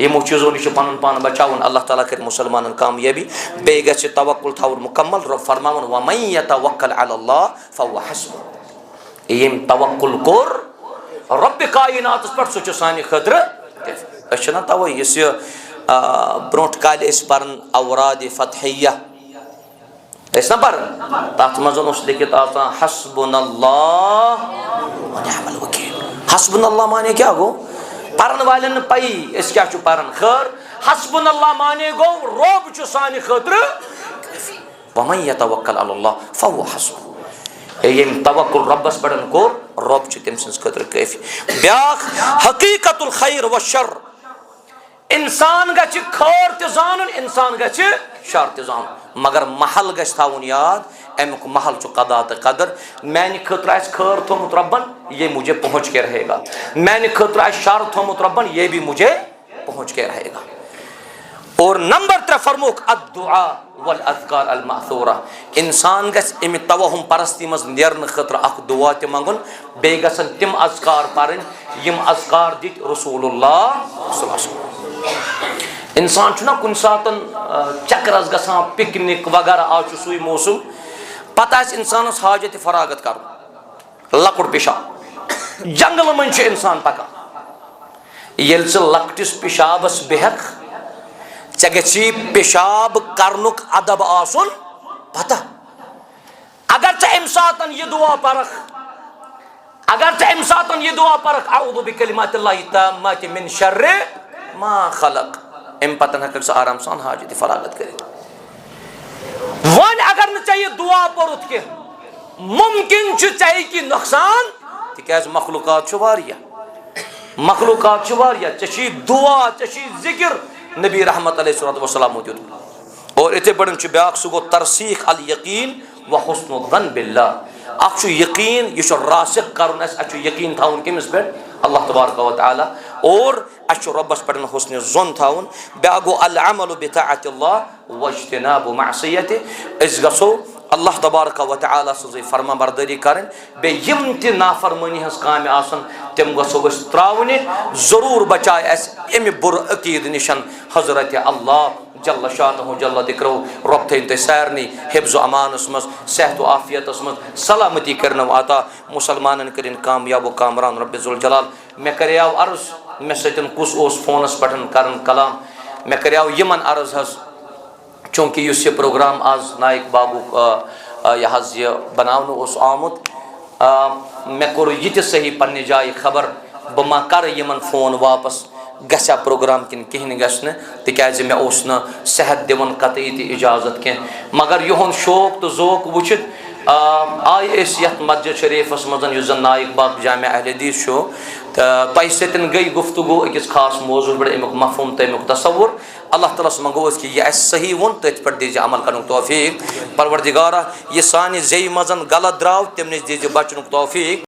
A: یِمو چیٖزو نِش چھُ پنُن پان بچاوُن. اللہ تعالیٰ کٔرِ مُسلمانن کامیٲبی. بیٚیہِ گژھِ توکل تھاوُن مُکمل. رۄب فرماوُن وَمَن یَتَوَکَّل عَلَى اللہِ فَهُوَ حَسْبُهُ. ییٚمۍ توکل کوٚر رۄبِ کایناتس پٮ۪ٹھ سُہ چھُ سانہِ خٲطرٕ. أسۍ چھِنہ تَوَے یُس یہِ برونٛٹھ کالہِ ٲسۍ پران اورادِ فتحیہ اس نہ پرن تات مزن اس لکھت آسان حسبنا اللہ ونعم الوکیل. حسبنا اللہ مانے کیا گو پرن والن پئی اس کیا چھو پرن خیر. حسبنا اللہ مانے گو رب چھو سانی خاطر. ومن یتوکل علی اللہ فهو حسبہ. یم توکل ربس پڑن کور رب چھو تم سنس خاطر کافی. بیاکھ حقیقت الخیر والشر. انسان گچھ خیر تہ زانن انسان گچھ شر تہ زانن مگر محل گژھِ تھاوُن یاد امیُک محل چھُ قضا تہٕ قدر. میانہِ خٲطرٕ آسہِ خیر تھومُت ربن یہ مجھے پہنچ کے رہے گا. میانہِ خٲطرٕ آسہِ شر تھومُت ربن یہ بھی مجھے پہنچ کے رہے گا. اور نمبر 3 فرموک الدعاء والاذکار المأثورہ. انسان گژھِ امہِ توہم پرستی منٛز نیرنہٕ خٲطرٕ اکھ دعا تہِ منگُن. بیٚیہِ گژھن تِم اذکار پرٕنۍ یم اذکار دِتۍ رسول اللہ صلی اللہ علیہ وسلم. انسان چھُنہ کُنہِ ساتن چکرس گژھان پکنک وغیرہ آز چھُ سُے موسم پتہ آسہِ انسانس حاجت فراغت کرُن لۄکُٹ پیشاب جنگل منٛز چھُ انسان پکان ییٚلہِ ژٕ لۄکٹِس پیشابس بیہکھ ژےٚ گژھی پیشاب کرنُک ادب آسُن پتہ. اگر ژٕ امہِ ساتن یہِ دعا پرکھ اعوذ بکلمات اللہ التامات من شر ما خلق ام پتن ہیکھ سہ آرام سان حاجت فراغت کرت. ون اگر نہ ژےٚ یہِ دعا پوٚرُتھ کینٛہہ ممکن چھُ ژےٚ ہیٚکہِ نۄقصان تِکیازِ مخلوقات چھُ واریاہ ژےٚ چھی دعا ژےٚ چھی ذکر نبی رحمت علیہ الصلوۃ والسلام دیُت. اور یِتھے پٲٹھۍ چھُ بیاکھ سُہ گوٚو ترسیخ الیقین وحسن الظن باللہ. اکھ چھُ یقین یہ چھُ راسخ کرُن اَسہِ چھُ یقین تھاوُن کٔمِس پٮ۪ٹھ اللہ تبارک و تعالیٰ. اور اَسہِ چھُ رۄبس پٮ۪ٹھ حسنِ ظن تھاوُن. بیاکھ گوٚو العمل بطاعت اللہ واجتناب معصیتہ. أسۍ گژھو اللہ تبارک و تعالیٰ سٕنٛزٕے فرما بردٲری کرٕنۍ. بیٚیہِ یِم تہِ نافرمٲنی ہٕنٛز کامہِ آسن تِم گژھو أسۍ تراونہِ. ضروٗر بچایہِ اَسہِ اَمہِ بُرٕ عقیٖدٕ نِش حضرت اللہ جل شانہ جل ذکرہ. رۄب تھٲیِن تُہۍ سارنٕے حفظ و امانس منٛز صحت و عافیتس منٛز سلامتی کٔرنو عطا. مُسلمانن کٔرِنۍ کامیاب و کامران رب ذوالجلال. مےٚ کریاو عرض مےٚ سۭتۍ کُس اوس فونس پٮ۪ٹھ کران کلام. مےٚ کریاو یِمن عرض حظ چوٗنکہِ یُس یہِ پروگرام آز نایک باغُک یہ بناونہٕ اوس آمُت مےٚ کوٚر یہِ تہِ صحیح پننہِ جایہِ خبر بہٕ ما کرٕ یِمن فون واپس گژھیا پروگرام کِنہٕ کِہیٖنۍ گژھِ نہٕ تِکیازِ مےٚ اوس نہٕ صحت دِوان قطعی تہِ اِجازت کینٛہہ مگر یِہُنٛد شوق تہٕ ذوق وٕچھِتھ آیہِ أسۍ یتھ مسجد شریفس منٛز یُس زن نایک باغ جامع اہل حدیث چھُ تہٕ تۄہہِ سۭتۍ گٔے گفتگو أکِس خاص موضوٗع پٮ۪ٹھ امیُک مفہوم تہٕ امیُک تصور اللہ تعالیٰ ہس منگو أسۍ کہِ یہِ اَسہِ صحیح ووٚن تٔتھۍ پٮ۪ٹھ دیٖزِ عمل کرنُک توفیٖق پروردگارا یہِ سانہِ زیٚیہِ منٛز غلط درٛاو تمہِ نِش دیٖزِ بچنُک توفیٖق